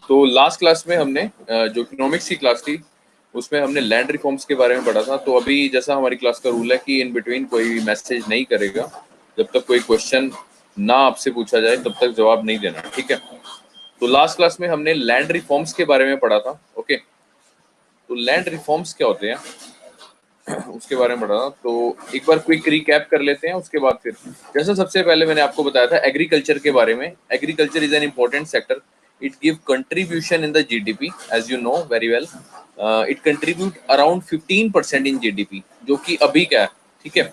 तो last class में हमने जो इकोनॉमिक्स की क्लास थी उसमें हमने लैंड रिफॉर्म्स के बारे में पढ़ा था। तो अभी जैसा हमारी क्लास का रूल है कि इन बिटवीन कोई मैसेज नहीं करेगा जब तक कोई क्वेश्चन ना आपसे पूछा जाए, तब तक जवाब नहीं देना, ठीक है। तो लास्ट क्लास में हमने लैंड रिफॉर्म्स के बारे में पढ़ा था। ओके, तो लैंड रिफॉर्म्स क्या होते हैं उसके बारे में पढ़ा था। तो एक बार क्विक रिकैप कर लेते हैं, उसके बाद फिर जैसा सबसे पहले मैंने आपको बताया था एग्रीकल्चर के बारे में। Agriculture is an important sector, it give contribution in the GDP as you know very well. It contribute around 15% in GDP, जो कि अभी क्या है, ठीक है।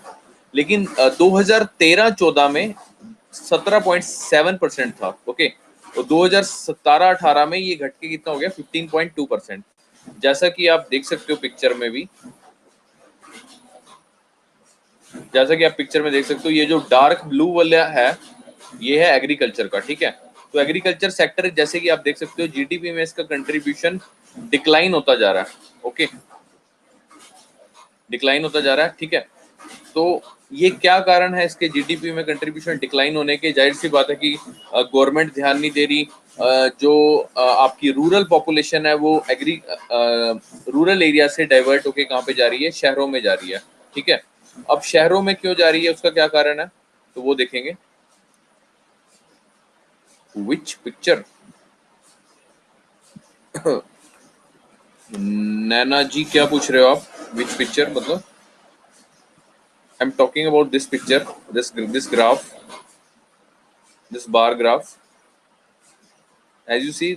लेकिन 2013-14 में 17.7% था। ओके, तो 2017-18 में ये घट के कितना हो गया, 15.2%। जैसा कि आप देख सकते हो पिक्चर में भी, जैसा कि आप पिक्चर में देख सकते हो, ये जो डार्क ब्लू वाला है ये है एग्रीकल्चर का, ठीक है। तो एग्रीकल्चर सेक्टर जैसे कि आप देख सकते हो जीडीपी में इसका कंट्रीब्यूशन डिक्लाइन होता जा रहा है। ओके, डिक्लाइन होता जा रहा है, ठीक है। तो ये क्या कारण है इसके जीडीपी में कंट्रीब्यूशन डिक्लाइन होने के? जाहिर सी बात है कि गवर्नमेंट ध्यान नहीं दे रही। जो आपकी रूरल पॉपुलेशन है वो रूरल एरिया से डाइवर्ट होके कहाँ पे जा रही है, शहरों में जा रही है, ठीक है। अब शहरों में क्यों जा रही है, उसका क्या कारण है, तो वो देखेंगे। विच पिक्चर नैना जी क्या पूछ रहे हो आप? विच पिक्चर मतलब? I am talking about this picture, this graph, this bar graph. As you see,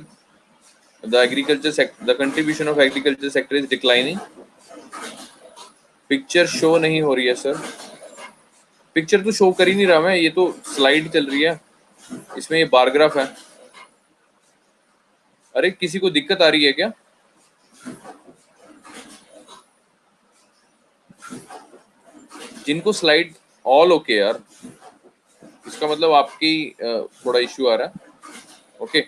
the contribution of agriculture sector is declining. Picture show नहीं हो रही है सर, पिक्चर तो शो कर ही नहीं रहा मैं, ये तो स्लाइड चल रही है, इसमें ये बार ग्राफ है। अरे किसी को दिक्कत आ रही है क्या? जिनको स्लाइड ऑल ओके यार, इसका मतलब आपकी थोड़ा इश्यू आ रहा है। ओके,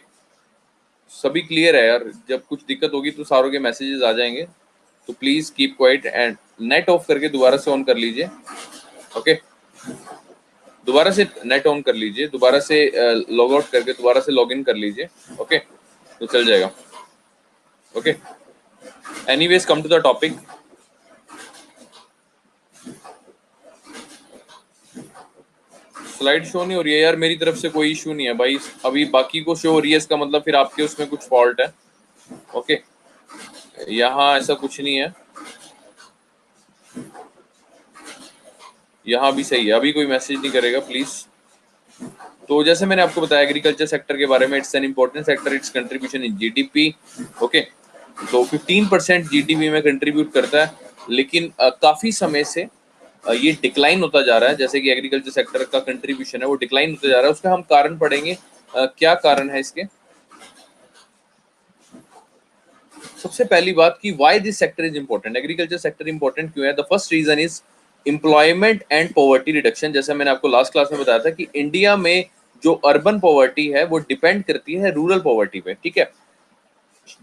सभी क्लियर है यार। जब कुछ दिक्कत होगी तो सारों के मैसेजेस आ जाएंगे, तो please keep quiet and net of करके दोबारा से ऑन कर लीजिए। ओके, दोबारा से नेट ऑन कर लीजिए, दोबारा से लॉग आउट करके दोबारा से लॉग इन कर लीजिए। ओके, तो चल जाएगा। Okay, anyways come to the topic. Slide show नहीं हो रही है यार, मेरी तरफ से कोई इशू नहीं है भाई, अभी बाकी को शो हो रही है, इसका मतलब फिर आपके उसमें कुछ फॉल्ट है। ओके, यहाँ ऐसा कुछ नहीं है, यहाँ भी सही है, अभी कोई मैसेज नहीं करेगा प्लीज। तो जैसे मैंने आपको बताया एग्रीकल्चर सेक्टर के बारे में, it's an important sector, it's contribution in GDP. Okay, तो 15% जीडीपी में कंट्रीब्यूट करता है, लेकिन काफी समय से ये डिक्लाइन होता जा रहा है। जैसे कि एग्रीकल्चर सेक्टर का कंट्रीब्यूशन है वो डिक्लाइन होता जा रहा है, उसका हम कारण पढ़ेंगे। क्या कारण है इसके? सबसे पहली बात कि why this sector is important, agriculture sector important क्यों है? The first reason is employment and poverty reduction. जैसा मैंने आपको लास्ट क्लास में बताया था कि इंडिया में जो अर्बन पॉवर्टी है वो डिपेंड करती है रूरल पॉवर्टी पे, ठीक है।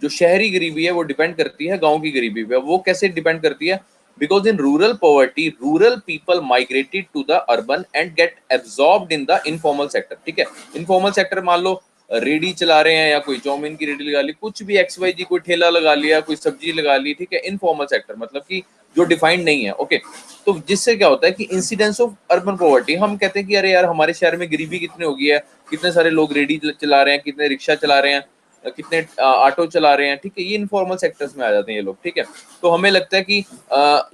जो शहरी गरीबी है वो डिपेंड करती है गांव की गरीबी पे। वो कैसे डिपेंड करती है? Because in rural poverty rural people migrated to the urban and get absorbed in the informal sector, ठीक है। इनफॉर्मल सेक्टर मान लो रेडी चला रहे हैं या कोई चाउमीन की रेडी लगा ली, कुछ भी XYZ, कोई ठेला लगा लिया, कोई सब्जी लगा ली, ठीक है। इनफॉर्मल सेक्टर मतलब कि जो डिफाइंड नहीं है। ओके, तो जिससे क्या होता है कि इंसिडेंस ऑफ अर्बन पॉवर्टी, हम कहते हैं कि अरे यार हमारे शहर में गरीबी कितनी हो गई है, कितने सारे लोग रेडी चला रहे हैं, कितने रिक्शा चला रहे हैं, कितने ऑटो चला रहे हैं, ठीक है। ये इनफॉर्मल सेक्टर्स में आ जाते हैं ये लोग, ठीक है। तो हमें लगता है कि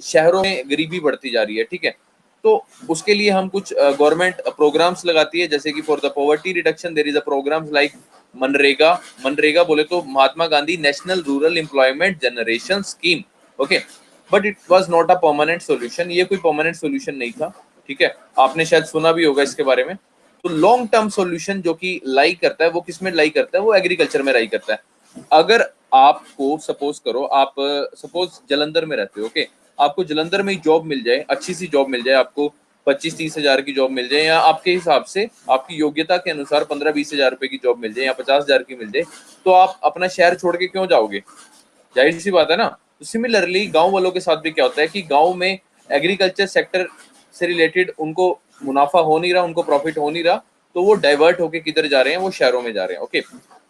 शहरों में गरीबी बढ़ती जा रही है, ठीक है। तो उसके लिए हम कुछ गवर्नमेंट प्रोग्राम्स लगाती है, जैसे कि for the poverty reduction there is a programmes like MNREGA. MNREGA बोले तो Mahatma Gandhi national rural employment generation scheme. Okay, but it was not a permanent solution, ये कोई परमानेंट सॉल्यूशन नहीं था, ठीक है। आपने शायद सुना भी होगा इसके बारे में। तो लॉन्ग टर्म सॉल्यूशन जो कि लाई करता है वो किस में लाई करता है? वो एग्रीकल्चर में लाई करता है। अगर आपको सपोज करो, आप सपोज जलंधर में रहते हो, ओके, आपको जलंधर में जॉब मिल जाए, अच्छी सी जॉब मिल जाए, आपको 25-30 हजार की जॉब मिल जाए, या आपके हिसाब से आपकी योग्यता के अनुसार 15-20 हजार रुपए की जॉब मिल जाए, या 50 हजार की मिल जाए, तो आप अपना शहर छोड़ के क्यों जाओगे? जाहिर सी बात है ना। तो सिमिलरली गांव वालों के साथ भी क्या होता है कि गांव में एग्रीकल्चर सेक्टर से रिलेटेड उनको मुनाफा हो नहीं रहा, उनको प्रॉफिट हो नहीं रहा, तो वो डाइवर्ट होके किधर जा रहे हैं? वो शहरों में जा रहे हैं। ओके,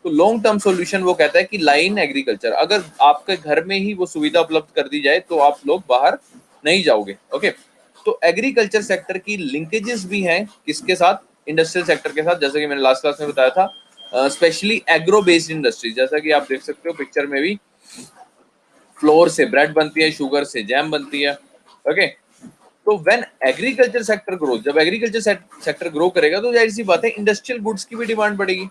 तो लॉन्ग टर्म सॉल्यूशन वो कहता है कि लाइन एग्रीकल्चर, अगर आपके घर में ही वो सुविधा उपलब्ध कर दी जाए तो आप लोग बाहर नहीं जाओगे। ओके, तो एग्रीकल्चर सेक्टर की लिंकेजेस भी हैं किसके साथ, इंडस्ट्रियल सेक्टर के साथ, जैसे कि मैंने लास्ट क्लास में बताया था, स्पेशली एग्रो बेस्ड इंडस्ट्री, जैसा कि आप देख सकते हो पिक्चर में भी, फ्लोर से ब्रेड बनती है, शुगर से जैम बनती है। ओके, तो व्हेन एग्रीकल्चर सेक्टर ग्रो, जब एग्रीकल्चर सेक्टर ग्रो करेगा तो जाहिर सी बात है इंडस्ट्रियल गुड्स की भी डिमांड बढ़ेगी,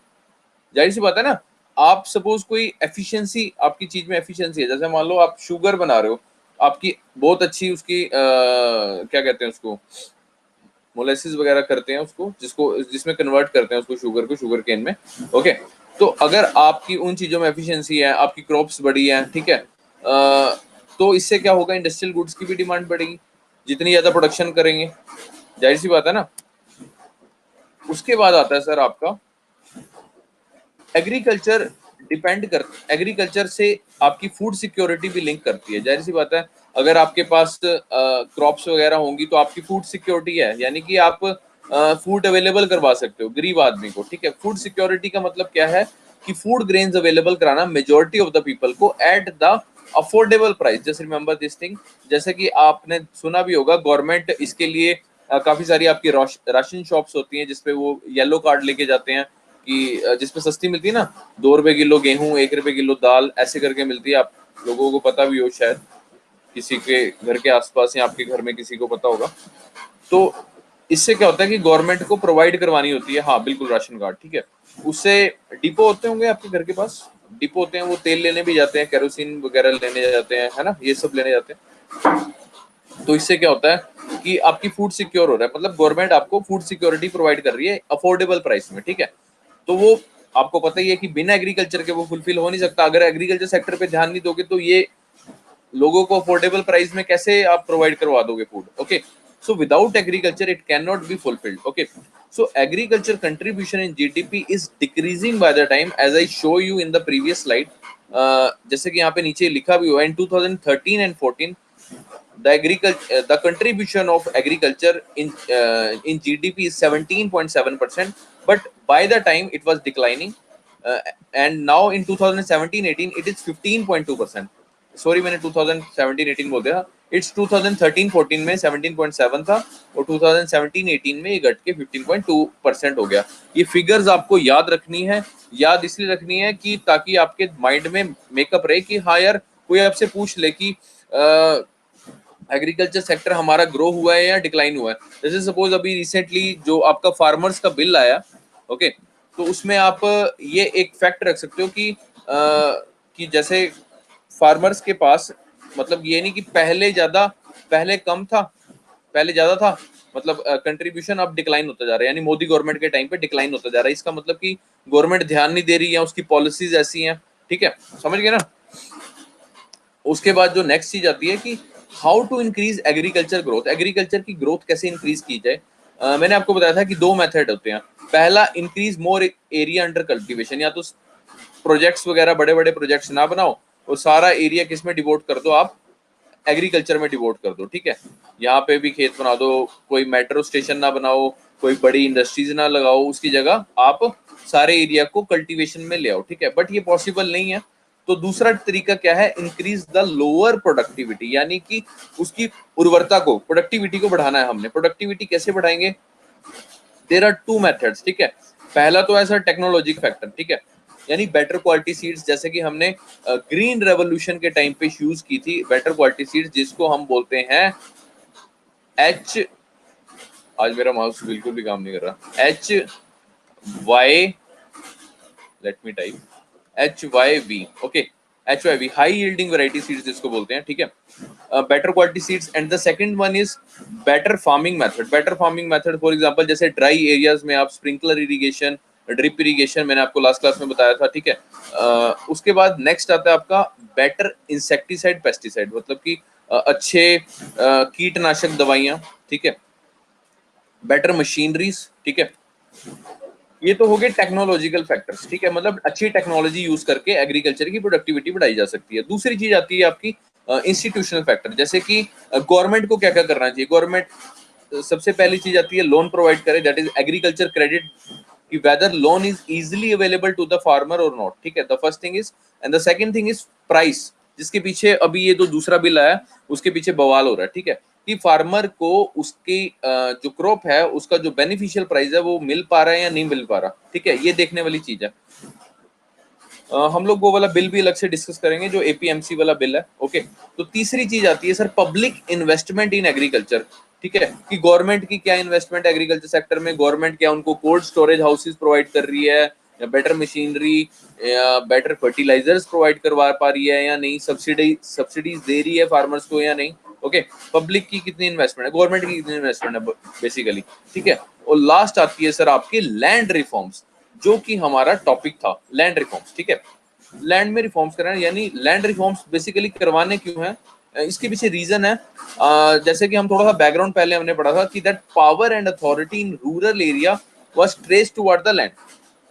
जाहिर सी बात है ना। आप सपोज कोई एफिशिएंसी, आपकी चीज में एफिशिएंसी है, जैसे मान लो आप शुगर बना रहे हो, आपकी बहुत अच्छी उसकी क्या कहते हैं उसको, मोलेसिस वगैरह करते हैं उसको, जिसमें कन्वर्ट करते हैं उसको, शुगर को, शुगर केन में। ओके, तो अगर आपकी उन चीजों में एफिशिएंसी है, आपकी क्रॉप्स बड़ी है, ठीक है, तो इससे क्या होगा, इंडस्ट्रियल गुड्स की भी डिमांड बढ़ेगी, जितनी ज्यादा प्रोडक्शन करेंगे, जाहिर सी बात है ना। उसके बाद आता है सर आपका एग्रीकल्चर, एग्रीकल्चर से आपकी फूड सिक्योरिटी भी लिंक करती है, जाहिर सी बात है। अगर आपके पास क्रॉप्स वगैरह होंगी तो आपकी फूड सिक्योरिटी है, यानी कि आप फूड अवेलेबल करवा सकते हो गरीब आदमी को, ठीक है। फूड सिक्योरिटी का मतलब क्या है कि फूड ग्रेन्स अवेलेबल कराना मेजोरिटी ऑफ द पीपल को at the affordable price. Just remember this thing, जैसे कि आपने सुना भी होगा, गवर्नमेंट इसके लिए काफी सारी आपकी राशन शॉप्स होती हैं जिसपे वो येलो कार्ड लेके जाते हैं कि जिसपे सस्ती मिलती है ना, 2 रुपए किलो गेहूं, 1 रुपए किलो दाल, ऐसे करके मिलती है। आप लोगों को पता भी हो शायद, किसी के घर के आसपास या आपके घर में किसी को पता होगा। तो इससे क्या होता है कि गवर्नमेंट को प्रोवाइड करवानी होती है, हाँ बिल्कुल, राशन कार्ड, ठीक है। उससे डिपो होते होंगे आपके घर के पास, डिपो होते हैं, वो तेल लेने भी जाते हैं, केरोसिन वगैरह लेने जाते हैं, है ना, ये सब लेने जाते हैं। तो इससे क्या होता है कि आपकी फूड सिक्योर हो रहा है, मतलब गवर्नमेंट आपको फूड सिक्योरिटी प्रोवाइड कर रही है अफोर्डेबल प्राइस में, ठीक है। तो वो आपको पता ही है कि बिना एग्रीकल्चर के वो फुलफिल हो नहीं सकता। अगर एग्रीकल्चर सेक्टर पे ध्यान नहीं दोगे तो ये लोगों को अफोर्डेबल प्राइस में कैसे आप प्रोवाइड करवा दोगे food. Okay, so without agriculture it cannot be fulfilled. Okay, so agriculture contribution in GDP is decreasing by the time, as I show you in the previous slide. जैसे कि यहाँ पे नीचे लिखा भी हुआ है, in 2013 and 14 the contribution of agriculture in GDP is 17.7%, but by the time it was declining, uh, and now in 2017-18 it is 15.2%. Sorry, मैंने 2017-18 बोल दिया, इट्स 2013-14 में 17.7 था और 2017-18 में ये घट के 15.2% हो गया। ये फिगर्स आपको याद रखनी है, याद इसलिए रखनी है कि ताकि आपके माइंड में मेकअप रहे कि हाँ यार, कोई आपसे पूछ ले कि एग्रीकल्चर सेक्टर हमारा ग्रो हुआ है या डिक्लाइन हुआ है। जैसे सपोज अभी रिसेंटली जो आपका फार्मर्स का बिल आया, ओके, तो उसमें आप ये एक फैक्ट रख सकते हो कि जैसे फार्मर्स के पास, मतलब ये नहीं कि पहले कम था, पहले ज्यादा था, मतलब कंट्रीब्यूशन अब डिक्लाइन होता जा रहा है, यानी मोदी गवर्नमेंट के टाइम पे डिक्लाइन होता जा रहा है। इसका मतलब कि गवर्नमेंट ध्यान नहीं दे रही है, उसकी पॉलिसीज ऐसी हैं, ठीक है, समझ गए ना। उसके बाद जो नेक्स्ट चीज आती है कि how to increase agriculture growth, agriculture की ग्रोथ कैसे इंक्रीज की जाए। मैंने आपको बताया था कि 2 मेथड होते हैं। पहला, increase more area under cultivation, या तो प्रोजेक्ट्स वगैरह, बड़े बड़े प्रोजेक्ट्स ना बनाओ और सारा एरिया किस में डिवोट कर दो, आप एग्रीकल्चर में डिवोट कर दो, ठीक है। यहाँ पे भी खेत बना दो, कोई मेट्रो स्टेशन ना बनाओ, कोई बड़ी इंडस्ट्रीज ना लगाओ, उसकी जगह आप सारे एरिया को कल्टीवेशन में ले आओ, ठीक है। बट ये पॉसिबल नहीं है। तो दूसरा तरीका क्या है, इंक्रीज द लोअर प्रोडक्टिविटी, यानी कि उसकी उर्वरता को, प्रोडक्टिविटी को बढ़ाना है हमने। प्रोडक्टिविटी कैसे बढ़ाएंगे, देयर आर 2 मेथड्स, ठीक है। पहला तो ऐसा टेक्नोलॉजिक फैक्टर, ठीक है, यानी बेटर क्वालिटी सीड्स, जैसे कि हमने ग्रीन रेवोल्यूशन के टाइम पे यूज की थी बेटर क्वालिटी सीड्स, जिसको हम बोलते हैं एच, आज मेरा माउस बिल्कुल भी काम नहीं कर रहा, HY, let me type, HYV, okay, HYV, high yielding variety seeds जिसको बोलते हैं, ठीक है, better quality seeds. And the second one is better farming method. Better farming method for example, जैसे ड्राई एरियाज में आप स्प्रिंकलर इरिगेशन, ड्रिप इरिगेशन, मैंने आपको लास्ट क्लास में बताया था, ठीक है। उसके बाद नेक्स्ट आता है आपका बेटर इंसेक्टिसाइड पेस्टिसाइड, मतलब कि अच्छे कीटनाशक दवाइयाँ, ठीक है, बेटर मशीनरीज, ठीक है। ये तो हो गए टेक्नोलॉजिकल फैक्टर्स, ठीक है, मतलब अच्छी टेक्नोलॉजी यूज करके एग्रीकल्चर की प्रोडक्टिविटी बढ़ाई जा सकती है। दूसरी चीज आती है आपकी इंस्टीट्यूशनल फैक्टर, जैसे कि गवर्नमेंट को क्या क्या करना चाहिए। गवर्नमेंट सबसे पहली चीज आती है लोन प्रोवाइड करे, दैट इज एग्रीकल्चर क्रेडिट कि whether loan is easily available to the farmer or not, ठीक है, the first thing is, and the second thing is price, जिसके पीछे अभी ये जो दूसरा बिल आया उसके पीछे बवाल हो रहा है, ठीक है, कि फार्मर को उसकी जो क्रॉप है उसका जो बेनिफिशियल प्राइस है वो मिल पा रहा है या नहीं मिल पा रहा, ठीक है, ये देखने वाली चीज है। हम लोग वो वाला बिल भी अलग से डिस्कस करेंगे जो एपीएमसी वाला बिल है, ओके। तो तीसरी चीज आती है sir public investment in agriculture, ठीक है, कि गवर्नमेंट की क्या इन्वेस्टमेंट एग्रीकल्चर सेक्टर में, गवर्नमेंट क्या उनको कोल्ड स्टोरेज हाउसेस प्रोवाइड कर रही है या बेटर मशीनरी या बेटर फर्टिलाइजर्स प्रोवाइड करवा पा रही है या नहीं, सब्सिडीज दे रही है फार्मर्स को या नहीं, ओके। पब्लिक की कितनी इन्वेस्टमेंट है, गवर्नमेंट की कितनी इन्वेस्टमेंट है बेसिकली, ठीक है। और लास्ट आती है सर आपकी लैंड रिफॉर्म्स, जो कि हमारा टॉपिक था लैंड रिफॉर्म्स, ठीक है। लैंड में रिफॉर्म्स कराना, यानी लैंड रिफॉर्म्स बेसिकली करवाने क्यों है, इसके पीछे रीजन है, जैसे कि हम थोड़ा सा बैकग्राउंड पहले हमने पढ़ा था कि that power and authority in rural area was traced toward the land,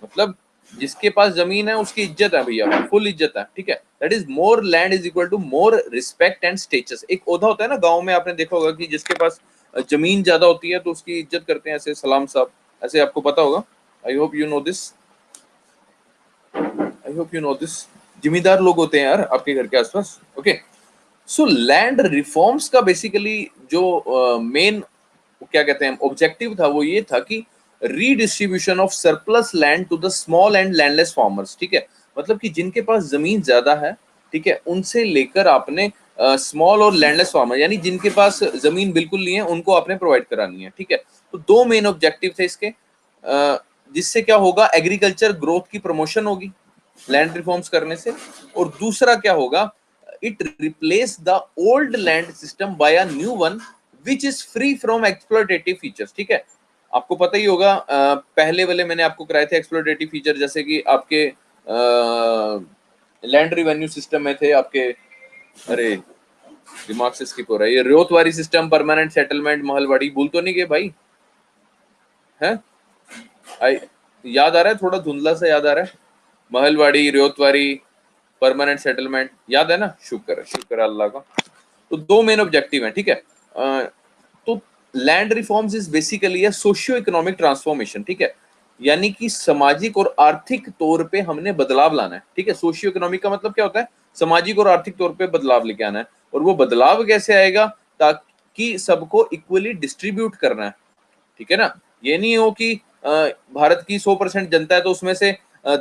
मतलब जिसके पास जमीन है उसकी इज्जत है भैया, फुल इज्जत है, ठीक है। That is more land is equal to more respect and status. एक ओधा होता है ना गांव में, आपने देखा होगा कि जिसके पास जमीन ज्यादा होती है तो उसकी इज्जत करते हैं ऐसे, सलाम साहब, ऐसे आपको पता होगा। I hope you know this, I hope you know this. जिम्मेदार लोग होते हैं यार आपके घर के आसपास, ओके। सो लैंड रिफॉर्म्स का बेसिकली जो मेन क्या कहते हैं ऑब्जेक्टिव था वो ये था कि redistribution of surplus land to the small and landless farmers, ठीक है, मतलब कि जिनके पास जमीन ज्यादा है, ठीक है, उनसे लेकर आपने स्मॉल और लैंडलेस फार्मर, यानी जिनके पास जमीन बिल्कुल नहीं है उनको आपने प्रोवाइड करानी है, ठीक है। तो दो मेन ऑब्जेक्टिव थे इसके, जिससे क्या होगा, एग्रीकल्चर ग्रोथ की प्रमोशन होगी लैंड रिफॉर्म्स करने से, और दूसरा क्या होगा, it replace the old land system by a new one which is free from exploitative features, ठीक है। आपको पता ही होगा पहले वाले मैंने आपको कराए थे एक्सप्लॉयटेटिव फीचर, जैसे कि आपके लैंड रिवेन्यू सिस्टम में थे आपके, अरे दिमाग से स्किप हो रहा है, ये ryotwari system, permanent settlement, Mahalwari, भूल तो नहीं गए भाई, है याद आ रहा है, थोड़ा धुंधला सा याद आ रहा है, महलवाड़ी, रियोतवारी, परमानेंट सेटलमेंट, याद है ना, शुक्र है अल्लाह का। तो दो मेन ऑब्जेक्टिव हैं, ठीक है। तो land reforms is basically a socio economic transformation, ठीक है, यानी कि सामाजिक और आर्थिक तौर पे हमने बदलाव लाना है, ठीक है। सोशियो इकोनॉमिक का मतलब क्या होता है, सामाजिक और आर्थिक तौर पे बदलाव लेके आना है, और वो बदलाव कैसे आएगा, ताकि सबको इक्वली डिस्ट्रीब्यूट करना है, ठीक है ना। ये नहीं हो कि भारत की 100% जनता है तो उसमें से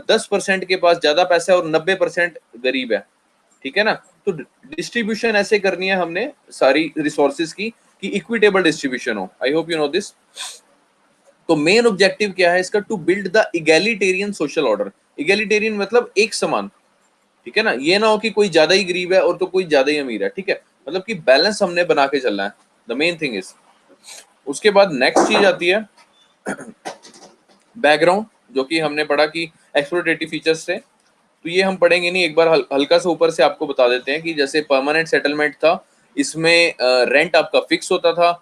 10% के पास ज्यादा पैसा है और 90% गरीब है, ठीक है ना। तो डिस्ट्रीब्यूशन ऐसे करनी है हमने सारी रिसोर्सेज की कि इक्विटेबल डिस्ट्रीब्यूशन हो। I hope you know this. तो मेन ऑब्जेक्टिव क्या है इसका, to build the egalitarian social order. Egalitarian मतलब एक समान, ठीक है ना, ये ना हो कि कोई ज्यादा ही गरीब है और तो कोई ज्यादा ही अमीर है, ठीक है, मतलब कि बैलेंस हमने बना के चलना है, द मेन थिंग इज। उसके बाद नेक्स्ट चीज आती है बैकग्राउंड, जो कि हमने पढ़ा कि एक्सप्लोरेटिव फीचर्स से, तो ये हम पढ़ेंगे नहीं, एक बार हल्का सा ऊपर से आपको बता देते हैं कि जैसे परमानेंट सेटलमेंट था, इसमें रेंट आपका फिक्स होता था,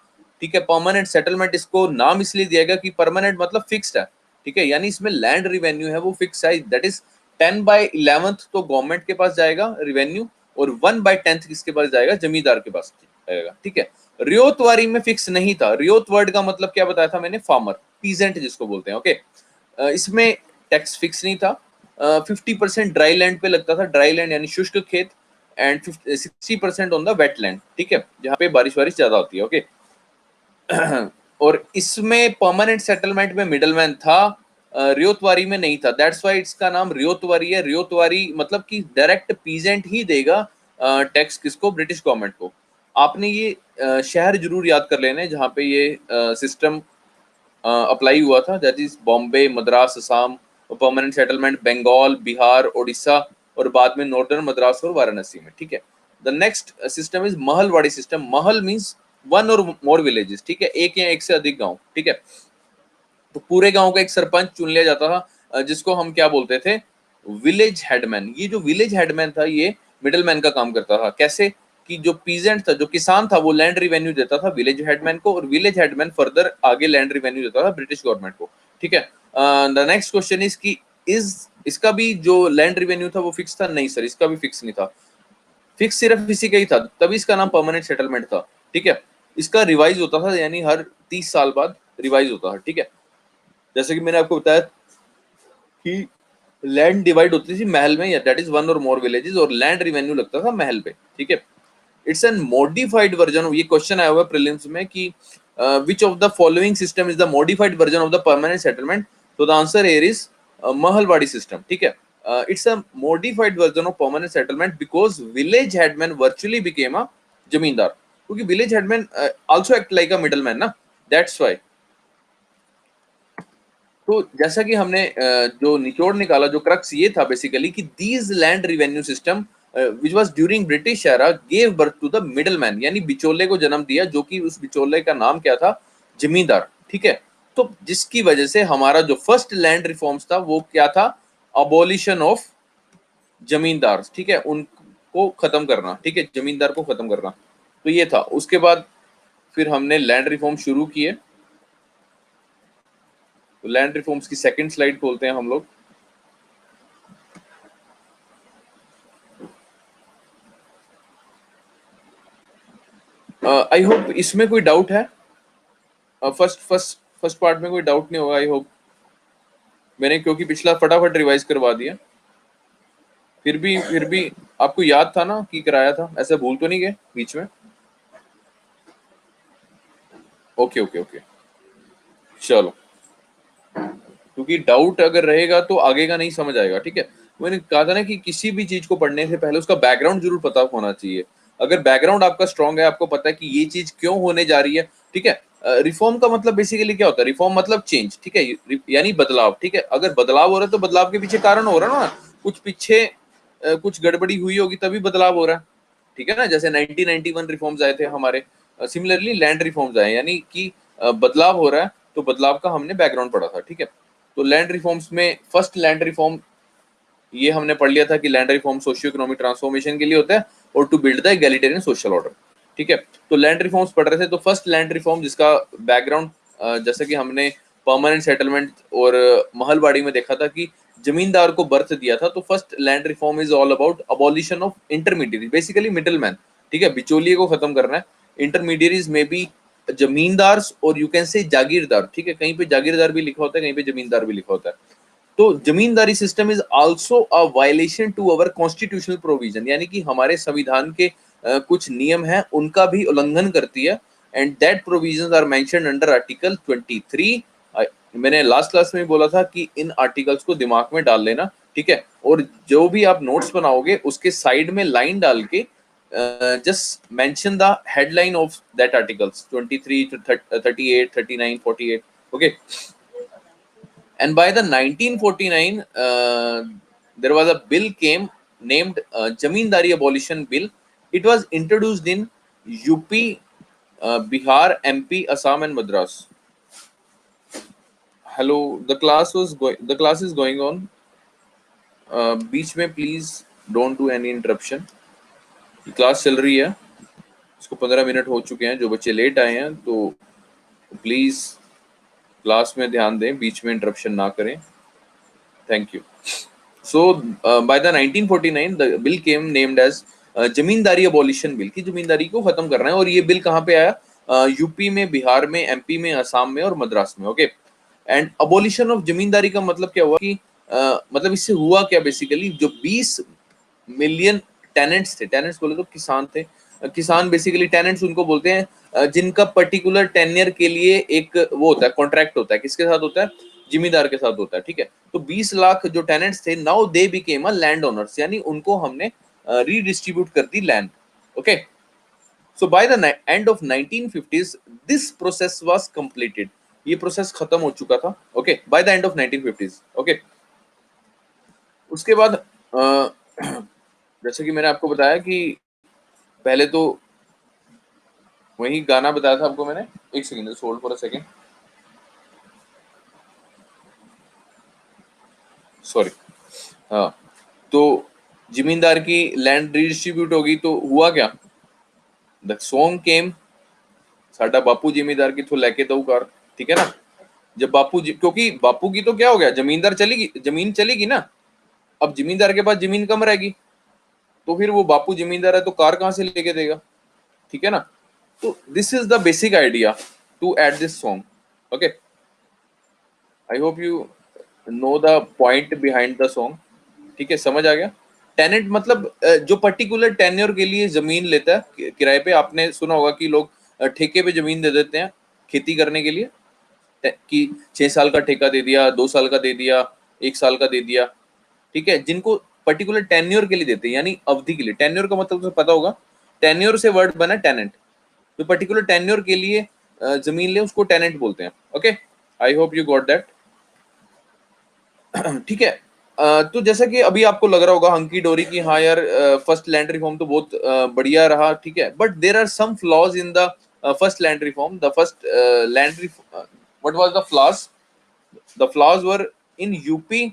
ठीक है। परमानेंट सेटलमेंट इसको नाम इसलिए दिया गया कि परमानेंट मतलब फिक्स्ड है, ठीक है, यानी इसमें लैंड रिवेन्यू है वो फिक्स है, दैट इज 10/11 तो गवर्नमेंट के पास जाएगा रिवेन्यू, और 1/10 किसके पास जाएगा, जमींदार के पास जाएगा, ठीक है। रियोतवारी में फिक्स नहीं था, रियोत वर्ड का मतलब क्या बताया था मैंने, फार्मर, पीजेंट जिसको बोलते हैं, ओके। इसमें टैक्स फिक्स नहीं था, 50% ड्राई लैंड पे लगता था, ड्राई लैंड यानी शुष्क खेत, and 60% on the wet land, ठीक है, जहाँ पे बारिश वारिश ज्यादा होती है, ओके। और इसमें परमानेंट सेटलमेंट में मिडलमैन था, रियोतवारी में नहीं था, दैट्स वाई इसका नाम रियोतवारी है। रियोतवारी मतलब कि डायरेक्ट पीजेंट ही देगा टैक्स किसको, ब्रिटिश गवर्नमेंट को। आपने ये शहर जरूर याद कर लेने जहाँ पे ये सिस्टम अप्लाई हुआ था, that is Bombay, Madras, Assam, permanent settlement Bengal, Bihar, Orissa, और बाद में नॉर्दर्न मद्रास और वाराणसी में, ठीक है। The next system is Mahalwari system. Mahal means one or more villages, ठीक है, एक या एक से अधिक गांव, ठीक है। तो पूरे गांव का एक सरपंच चुन लिया जाता था, जिसको हम क्या बोलते थे, विलेज हेडमैन। ये जो विलेज हेडमैन था ये मिडलमैन का काम करता था, कैसे कि जो पीजेंट था, जो किसान था, वो लैंड रिवेन्यू देता था विलेज हेडमैन को, और विलेज हेडमैन फर्दर आगे लैंड रिवेन्यू देता था ब्रिटिश गवर्नमेंट को, ठीक है। द नेक्स्ट क्वेश्चन इज कि इज इसका भी जो लैंड रिवेन्यू था वो फिक्स था, नहीं सर, इसका भी फिक्स नहीं था, फिक्स सिर्फ इसी का ही था, तभी इसका नाम परमानेंट सेटलमेंट था, ठीक है। इसका रिवाइज होता था, यानी हर 30 साल बाद रिवाइज होता था, ठीक है। जैसे कि मैंने आपको बताया कि लैंड डिवाइड होती थी महल में, या that is one or more villages, और लैंड रिवेन्यू लगता था महल पे, ठीक है। इट्स एन मॉडिफाइड वर्जन, ये क्वेश्चन आया हुआ है प्रीलिम्स में कि which of the following system is the modified version of the permanent settlement, तो the answer here is Mahalwari system, ठीक है। It's a modified version of permanent settlement because village headman virtually became a zamindar, क्योंकि village headman also act like अ middleman ना, that's why. तो जैसा कि हमने जो निचोड़ निकाला, जो क्रक्स ये था बेसिकली कि these land revenue system which was during British era gave birth to the middleman, यानी बिचौले को जन्म दिया, जो कि उस बिचौले का नाम क्या था, जमींदार, ठीक है। तो जिसकी वजह से हमारा जो फर्स्ट लैंड रिफॉर्म्स था वो क्या था, अबॉलिशन ऑफ जमींदार, ठीक है, उनको खत्म करना, ठीक है, जमींदार को खत्म करना। तो ये था। उसके बाद फिर हमने लैंड रिफॉर्म शुरू किए। तो लैंड रिफॉर्म्स की सेकंड स्लाइड खोलते हैं हम लोग। आई होप इसमें कोई डाउट है, फर्स्ट फर्स्ट फर्स्ट पार्ट में कोई डाउट नहीं होगा, आई होप। मैंने क्योंकि पिछला फटाफट रिवाइज करवा दिया। फिर भी आपको याद था ना कि कराया था, ऐसे भूल तो नहीं गए बीच में? ओके ओके ओके, चलो। क्योंकि डाउट अगर रहेगा तो आगे का नहीं समझ आएगा, ठीक है। मैंने कहा था ना कि किसी भी चीज को पढ़ने से पहले उसका बैकग्राउंड जरूर पता होना चाहिए। अगर बैकग्राउंड आपका स्ट्रांग है, आपको पता है कि ये चीज क्यों होने जा रही है, ठीक है। रिफॉर्म का मतलब बेसिकली क्या होता है, रिफॉर्म मतलब चेंज, ठीक है, यानी बदलाव, ठीक है। अगर बदलाव हो रहा है तो बदलाव के पीछे कारण हो रहा है ना, कुछ पीछे कुछ गड़बड़ी हुई होगी तभी बदलाव हो रहा है, ठीक है ना। जैसे 1991 रिफॉर्म्स आए थे हमारे, सिमिलरली लैंड रिफॉर्म्स आए, यानी कि बदलाव हो रहा है, तो बदलाव का हमने बैकग्राउंड पढ़ा था, ठीक है। तो लैंड रिफॉर्म्स में फर्स्ट लैंड रिफॉर्म ये हमने पढ़ लिया था कि land reform socio economic transformation के लिए होता है और to build the egalitarian social order, ठीक है। तो लैंड रिफॉर्म्स पढ़ रहे थे, तो फर्स्ट लैंड रिफॉर्म जिसका बैकग्राउंड जैसे कि हमने परमानेंट सेटलमेंट और महलवाड़ी में देखा था कि जमींदार को बर्थ दिया था, तो first land reform is all about abolition of intermediary, basically middleman, ठीक है, बिचौलिए को खत्म करना है। इंटरमीडियरीज में भी जमींदार और यू कैन से जागीरदार, ठीक है, कहीं पे जागीरदार भी लिखा होता है, कहीं पे जमींदार भी लिखा होता है। तो zamindari system is also a violation to our constitutional provision, यानी कि हमारे संविधान के कुछ नियम हैं उनका भी उल्लंघन करती है, and that provisions are mentioned under article 23। मैंने लास्ट क्लास में बोला था कि इन आर्टिकल्स को दिमाग में डाल लेना, ठीक है, और जो भी आप नोट्स बनाओगे उसके साइड में लाइन डाल के just mention the headline of that articles 23 to 38 39 48, okay. And by the 1949 there was a bill came named Zamindari Abolition Bill. It was introduced in UP, Bihar, MP, Assam and Madras. Hello, the class is going on. बीच में please don't do any interruption, class चल रही है, इसको 15 minute हो चुके हैं। जो बच्चे लेट आए हैं तो प्लीज क्लास में ध्यान दें, बीच में इंटरप्शन ना करें, thank you. So by the 1949 the bill came named as zamindari abolition bill, की जमींदारी को खत्म करना है। और ये बिल कहाँ पे आया, यूपी में, बिहार में, एमपी में, असम में और मद्रास में, ओके। एंड अबॉलिशन ऑफ जमींदारी का मतलब क्या हुआ कि मतलब इससे हुआ क्या, बेसिकली जो 20 मिलियन टेनेंट्स थे, टेनेंट्स बोले तो किसान थे, किसान बेसिकली टेनेंट्स उनको बोलते हैं जिनका पर्टिकुलर टेन्यर के लिए एक वो होता है, कॉन्ट्रैक्ट होता है, किसके साथ होता है, जिम्मेदार के साथ होता है, ठीक है। तो 20 लाख जो टेनेंट्स थे, now they became a land owners, यानी उनको हमने रीडिस्ट्रीब्यूट कर the land, okay. So by the end of 1950s this process was completed, ये प्रोसेस खत्म हो चुका था, okay, by the end of 1950s, okay. उसके बाद जैसे कि मैंने आपको बताया कि पहले तो वही गाना बताया था आपको मैंने, एक second hold for a second, sorry. हाँ, तो जमींदार की लैंड रीडिस्ट्रीब्यूट होगी तो हुआ क्या, द सॉन्ग केम, साडा बापू जमींदार की तो लेके दो कार, ठीक है ना। जब क्योंकि बापू की तो क्या हो गया, जमींदार चलेगी, जमीन चलेगी ना, अब जमींदार के पास जमीन कम रहेगी, तो फिर वो बापू जमींदार है तो कार कहाँ से लेके देगा, ठीक है ना। तो this is the basic idea to add this song, okay. I hope you know the point behind the song, ठीक है, समझ आ गया। टेनेंट मतलब जो पर्टिकुलर टेन्योर के लिए जमीन लेता है किराए पे। आपने सुना होगा कि लोग ठेके पे जमीन दे देते हैं खेती करने के लिए, कि 6 साल का ठेका दे दिया, 2 साल का दे दिया, 1 साल का दे दिया, ठीक है, जिनको पर्टिकुलर टेन्योर के लिए देते हैं, यानी अवधि के लिए। टेन्योर का मतलब तो पता होगा, टेन्योर से वर्ड बना टेनेंट। जो पर्टिकुलर टेन्योर के लिए जमीन ले उसको टेनेंट बोलते हैं। Okay, I hope you got that. ठीक है। तो जैसा कि अभी आपको लग रहा होगा हंकी डोरी की, हाँ यार फर्स्ट लैंड रिफॉर्म तो बहुत बढ़िया रहा, ठीक है, but there are some flaws in the first land reform. The first land what was the flaws? The flaws were in UP.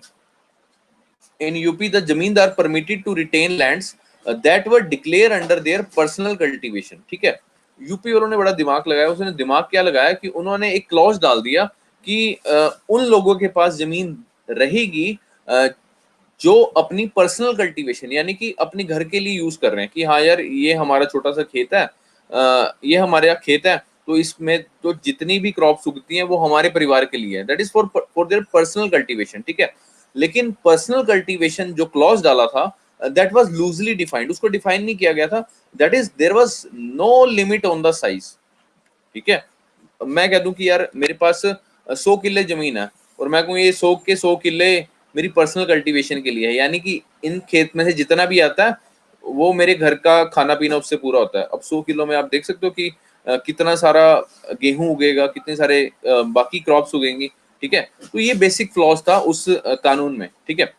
In UP, the zamindar permitted to retain lands that were declared under their personal cultivation, ठीक है। UP वालों ने बड़ा दिमाग लगाया। उसने दिमाग क्या लगाया कि उन्होंने एक क्लॉज डाल दिया कि उन लोगों के पास जमीन रहेगी जो अपनी पर्सनल कल्टीवेशन, यानी कि अपने घर के लिए यूज कर रहे हैं, कि हाँ यार ये हमारा छोटा सा खेत है, ये हमारे यहाँ खेत है, तो इसमें तो जितनी भी क्रॉप्स उगती हैं वो हमारे परिवार के लिए है, that is for their personal cultivation, ठीक है। लेकिन पर्सनल कल्टीवेशन जो क्लॉज डाला था, दैट वाज लूजली डिफाइंड, उसको डिफाइन नहीं किया गया था। That is there was no limit on the size, ठीक है। मैं कह दूं कि यार मेरे पास 100 किले जमीन है, और मैं कहूँ ये 100 के 100 किले मेरी पर्सनल कल्टीवेशन के लिए है, यानी कि इन खेत में से जितना भी आता है वो मेरे घर का खाना पीना उससे पूरा होता है। अब 100 किलो में आप देख सकते हो कि कितना सारा गेहूं उगेगा, कितने सारे बाकी क्रॉप्स उगेंगी, ठीक है। तो ये बेसिक फ्लॉज था उस कानून में, ठीक है।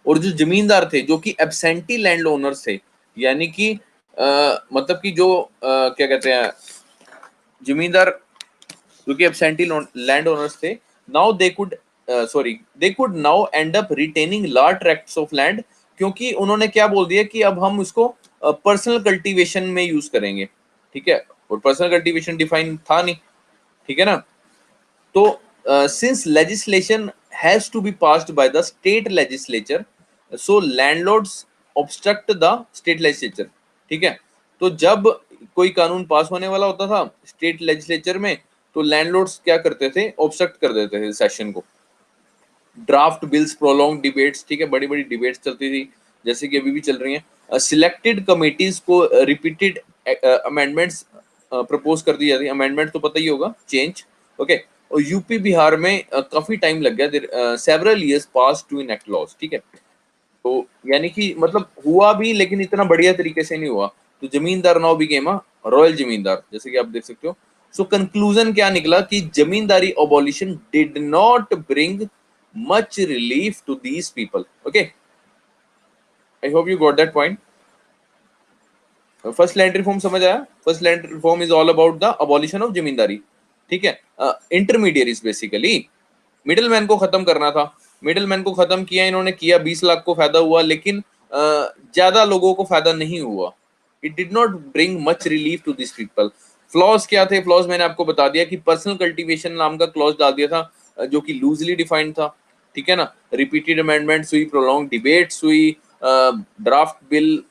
और जो जमींदार थे जो कि एब्सेंटी लैंड ओनर्स थे, यानी कि मतलब कि जो क्या कहते हैं, जमींदार जो कि एब्सेंटी लैंड ओनर्स थे, now they could they could now and up retaining large tracts of land, क्योंकि उन्होंने क्या बोल दिया कि अब हम उसको पर्सनल कल्टीवेशन में यूज करेंगे, ठीक है। और पर्सनल कल्टीवेशन डिफाइन था नहीं, ठीक है ना। तो since legislation has to be passed by the state legislature, so landlords obstruct the state legislature, ठीक है। तो जब कोई कानून पास होने वाला होता था स्टेट लेजिस्लेचर में, तो लैंडलॉर्ड्स क्या करते थे, ऑब्स्ट्रक्ट कर देते थे सेशन को। ड्राफ्ट बिल्स, प्रोलॉन्ग डिबेट्स, ठीक है, बड़ी बड़ी डिबेट्स चलती थी, जैसे कि अभी भी चल रही हैं। सिलेक्टेड कमिटीज को रिपीटेड अमेंडमेंट्स प्रपोज कर दी जाती है। अमेंडमेंट तो पता ही होगा, चेंज, ओके। और यूपी बिहार में काफी टाइम लग गया, several years pass to enact laws, ठीक है। तो यानी कि मतलब हुआ भी, लेकिन इतना बढ़िया तरीके से नहीं हुआ। तो जमींदार नाउ बिकेम अ रॉयल जमींदार, जैसे कि आप देख सकते हो। सो कंक्लूजन क्या निकला कि zamindari abolition did not bring much relief to these people, okay. I hope you got that point. First land reform समझ आया? First land reform is all about the abolition of zamindari, ठीक है। इंटरमीडियरीज बेसिकली, मिडिल मैन को खत्म करना था। Middle man को खत्म किया इन्होंने, किया, 20 लाख को फायदा हुआ, लेकिन ज्यादा लोगों को फायदा नहीं हुआ। It did not bring much relief to this people. Flaws क्या थे? फ्लॉज मैंने आपको बता दिया कि पर्सनल कल्टीवेशन नाम का क्लॉज डाल दिया था, जो कि लूजली डिफाइंड था, ठीक है ना। रिपीटेड अमेंडमेंट्स हुई, प्रोलॉन्ग डिबेट्स हुई, ड्राफ्ट बिल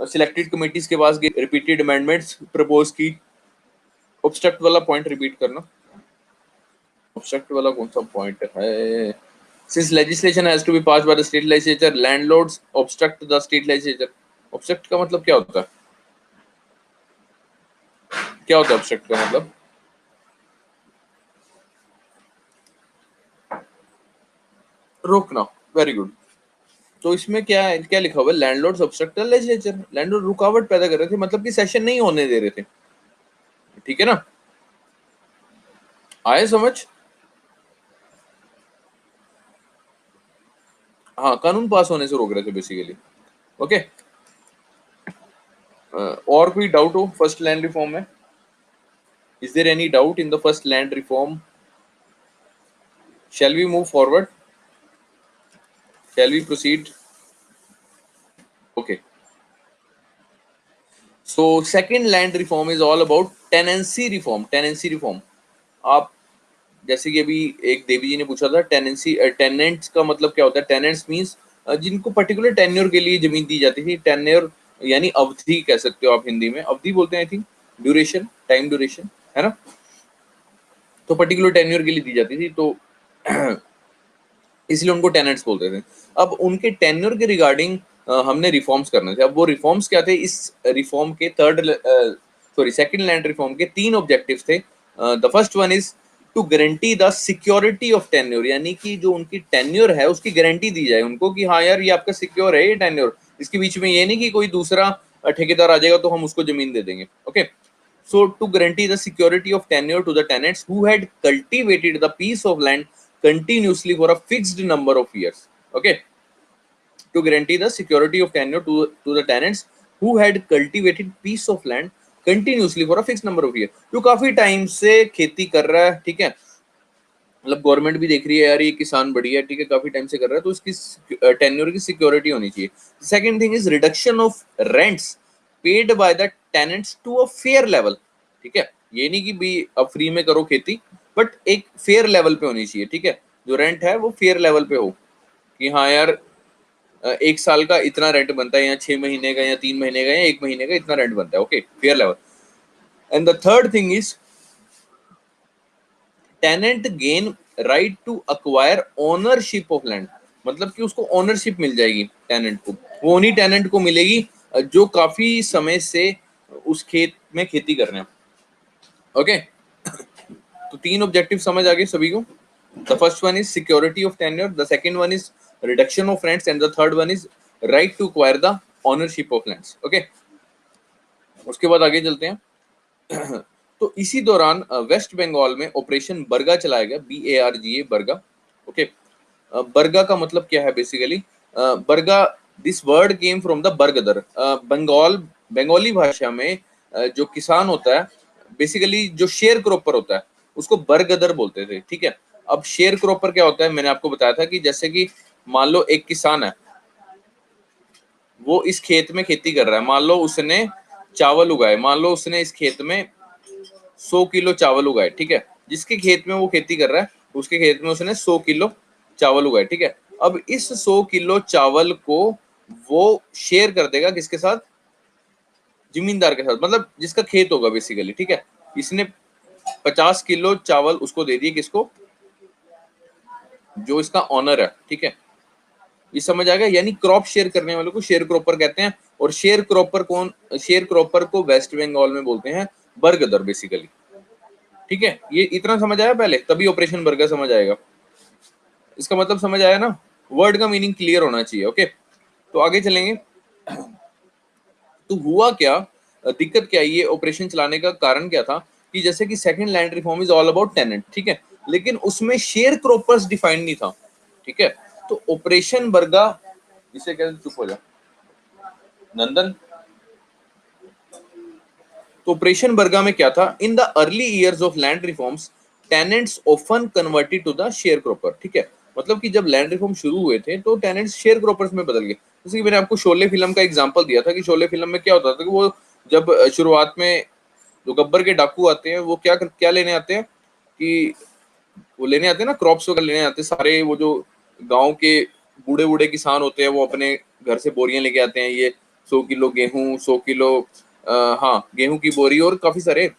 सिलेक्टेड कमिटीज के पास गई, रिपीटेड अमेंडमेंट्स प्रपोज की। ऑब्स्ट्रक्ट वाला पॉइंट रिपीट करना। ऑब्स्ट्रक्ट वाला कौन सा पॉइंट है? Since legislation has to be passed by the state legislature, landlords obstruct the state legislature. Obstruct का मतलब क्या होता है? क्या होता है obstruct का मतलब? रोकना। Very good. तो इसमें क्या है, क्या लिखा हुआ है? Landlords obstruct the legislature. Landlord रुकावट पैदा कर रहे थे, मतलब कि सेशन नहीं होने दे रहे थे, ठीक है ना। आए समझ? हाँ, कानून पास होने से रोक रहे थे बेसिकली, ओके। और कोई डाउट हो फर्स्ट लैंड रिफॉर्म में? Is there any doubt in the first land reform? Shall we move forward? Shall we proceed? Okay. So second land reform is all about tenancy reform. Tenancy reform, आप जैसे कि अभी एक देवी जी ने पूछा था, tenancy tenants का मतलब क्या होता है? टेनेंट्स मींस जिनको पर्टिकुलर टेन्योर के लिए जमीन दी जाती थी। टेन्योर यानी अवधि कह सकते हो आप, हिंदी में अवधि बोलते हैं, I think duration, time duration, है ना। तो पर्टिकुलर टेन्योर के लिए दी जाती थी। तो इसलिए उनको टेनेंट्स बोलते थे। अब उनके टेन्योर के रिगार्डिंग हमने रिफॉर्म्स करने थे। अब वो रिफॉर्म्स क्या थे? इस रिफॉर्म के सेकंड लैंड रिफॉर्म के 3 ऑब्जेक्टिव्स थे। The first one is to guarantee the security of tenure, यानी कि जो उनकी टेन्योर है उसकी गारंटी दी जाए उनको कि हाँ यार ये आपका सिक्योर है ये टेन्योर, इसके बीच में ये नहीं कि कोई दूसरा ठेकेदार आ जाएगा तो हम उसको जमीन दे देंगे। Okay, so to guarantee the security of tenure to the tenants who had cultivated the piece of land continuously for a fixed number of years. Okay, to guarantee the security of tenure to the tenants who had cultivated piece of land continuously for a fixed number of years, जो काफी time से खेती कर रहा है, ठीक है, मतलब गवर्नमेंट भी देख रही है यार ये किसान बढ़िया है, ठीक है, काफी टाइम से कर रहा है, तो इसकी टेन्योर की सिक्योरिटी होनी चाहिए। Second thing is reduction of rents paid by the tenants to a fair level, ठीक है, ये नहीं कि भी अब फ्री में करो खेती, बट एक फेयर लेवल पे होनी चाहिए, ठीक है, जो रेंट है वो फेयर लेवल पे हो कि हाँ यार एक साल का इतना रेंट बनता है, या 6 महीने का, या 3 महीने का, या 1 महीने का इतना रेंट बनता है। Okay, fair level. And the third thing is tenant gain right to acquire ownership of land, मतलब कि उसको ओनरशिप मिल जाएगी टेनेंट को, वो उन्हीं टेनेंट को मिलेगी जो काफी समय से उस खेत में खेती कर रहे हैं। ओके, तो 3 ऑब्जेक्टिव समझ आ गए सभी को। The first one is security of tenure, the second one is reduction of rents, and the third one is right to acquire the ownership of lands. Okay, उसके बाद आगे चलते हैं। तो इसी दौरान वेस्ट बंगाल में ऑपरेशन बरगा चलाया गया, BARGA, बरगा। ओके, बरगा का मतलब क्या है basically? Barga, this word came from the bargadar. Bengali भाषा में जो किसान होता है, बेसिकली जो शेयर क्रॉपर होता है उसको बरगदर बोलते थे, ठीक है। अब शेयर क्रॉपर क्या होता है, मैंने आपको बताया था कि जैसे कि मान लो एक किसान है, वो इस खेत में खेती कर रहा है, मान लो उसने चावल उगाए, मान लो उसने इस खेत में 100 किलो चावल उगाए, ठीक है, जिसके खेत में वो खेती कर रहा है उसके खेत में उसने 100 किलो चावल उगाए, ठीक है। अब इस 100 किलो चावल को वो शेयर कर देगा किसके साथ? जमींदार के साथ, मतलब जिसका खेत होगा बेसिकली, ठीक है। इसने 50 किलो चावल उसको दे दिए, किसको? जो इसका ऑनर है, ठीक है। ये समझ आएगा, यानी क्रॉप शेयर करने वालों को शेयर क्रॉपर कहते हैं। और शेयर क्रॉपर कौन? शेयर क्रॉपर को वेस्ट बंगाल में बोलते हैं बरगदर बेसिकली, ठीक है। ये इतना समझ आया पहले, तभी ऑपरेशन बरगा समझ आएगा। इसका मतलब समझ आया ना, वर्ड का मीनिंग क्लियर होना चाहिए। ओके, तो आगे चलेंगे। तो हुआ क्या, दिक्कत क्या, ये ऑपरेशन चलाने का कारण क्या था कि जैसे कि second land reform is all about tenant, ठीक है, लेकिन उसमें शेयर क्रॉपर्स डिफाइंड नहीं था, ठीक है। तो ऑपरेशन बरगा, इसे कहते, चुप हो जा नंदन। तो ऑपरेशन बरगा में क्या था? In the early years of land reforms tenants often converted to the share cropper, ठीक है। मतलब कि जब लैंड रिफॉर्म शुरू हुए थे तो टेनेंट्स शेयर क्रॉपर्स में बदल गए। जैसे कि मैंने आपको शोले फिल्म का एग्जांपल दिया था कि शोले फिल्म में क्या होता था कि वो जब शुरुआत में जो गब्बर के डाकू आते हैं वो क्या लेने आते हैं कि वो लेने आते हैं ना, क्रॉप्स वगैरह लेने आते हैं सारे, वो जो गांव के बूढ़े बूढ़े किसान होते हैं वो अपने घर से बोरियां लेके आते हैं, ये 100 किलो गेहूं, 100 किलो हाँ गेहूं की बोरी, और काफी सारे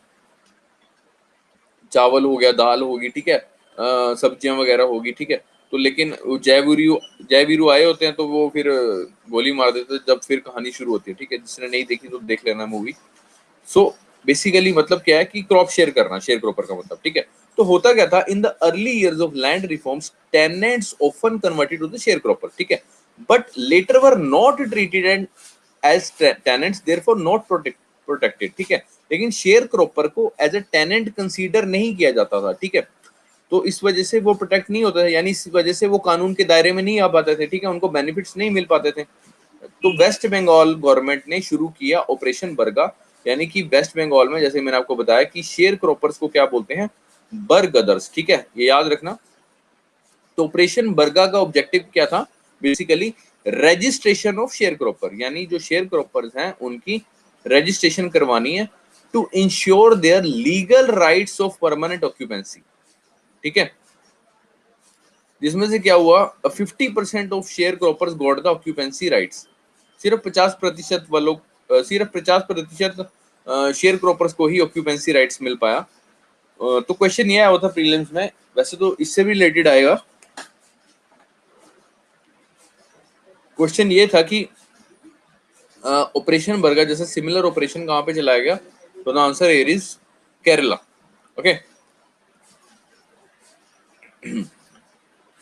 चावल हो गया, दाल होगी, ठीक है, सब्जियां वगैरह होगी, ठीक है। तो लेकिन जय वीरू आए होते हैं तो वो फिर गोली मार देते हैं जब फिर कहानी शुरू होती है, ठीक है। जिसने नहीं देखी तो देख लेना मूवी। सो बेसिकली मतलब क्या है कि क्रॉप शेयर करना, शेयर क्रॉपर का मतलब, ठीक है। तो होता क्या था, in the early years of land reforms tenants often converted to the share cropper, ठीक है, but later were not treated and as tenants, therefore not protected, ठीक है। लेकिन शेयर क्रॉपर को एज ए टेनेंट कंसीडर नहीं किया जाता था, ठीक है। तो इस वजह से वो प्रोटेक्ट नहीं होता था, यानी इस वजह से वो कानून के दायरे में नहीं आ पाते थे, ठीक है, उनको बेनिफिट्स नहीं मिल पाते थे। तो वेस्ट बंगाल गवर्नमेंट ने शुरू किया ऑपरेशन बरगा, यानी कि वेस्ट बंगाल में जैसे मैंने आपको बताया कि शेयर क्रॉपर्स को क्या बोलते हैं? बरगदर्स, ठीक है, ये याद रखना। तो ऑपरेशन बरगा का ऑब्जेक्टिव क्या था? Basically registration of share cropper, यानी जो शेयर क्रॉपर्स हैं उनकी रजिस्ट्रेशन करवानी है to ensure their legal rights of permanent occupancy, ठीक है। जिसमें से क्या हुआ, 50% of share croppers got the occupancy rights. सिर्फ 50% वालों, सिर्फ 50% शेयर क्रॉपर्स को ही ऑक्यूपेंसी राइट्स मिल पाया। तो क्वेश्चन ये आया था प्रीलिम्स में, वैसे तो इससे भी रिलेटेड आएगा क्वेश्चन ये था कि ऑपरेशन बर्गा जैसे सिमिलर ऑपरेशन कहाँ पे चलाया गया, तो the answer here is Kerala. Okay,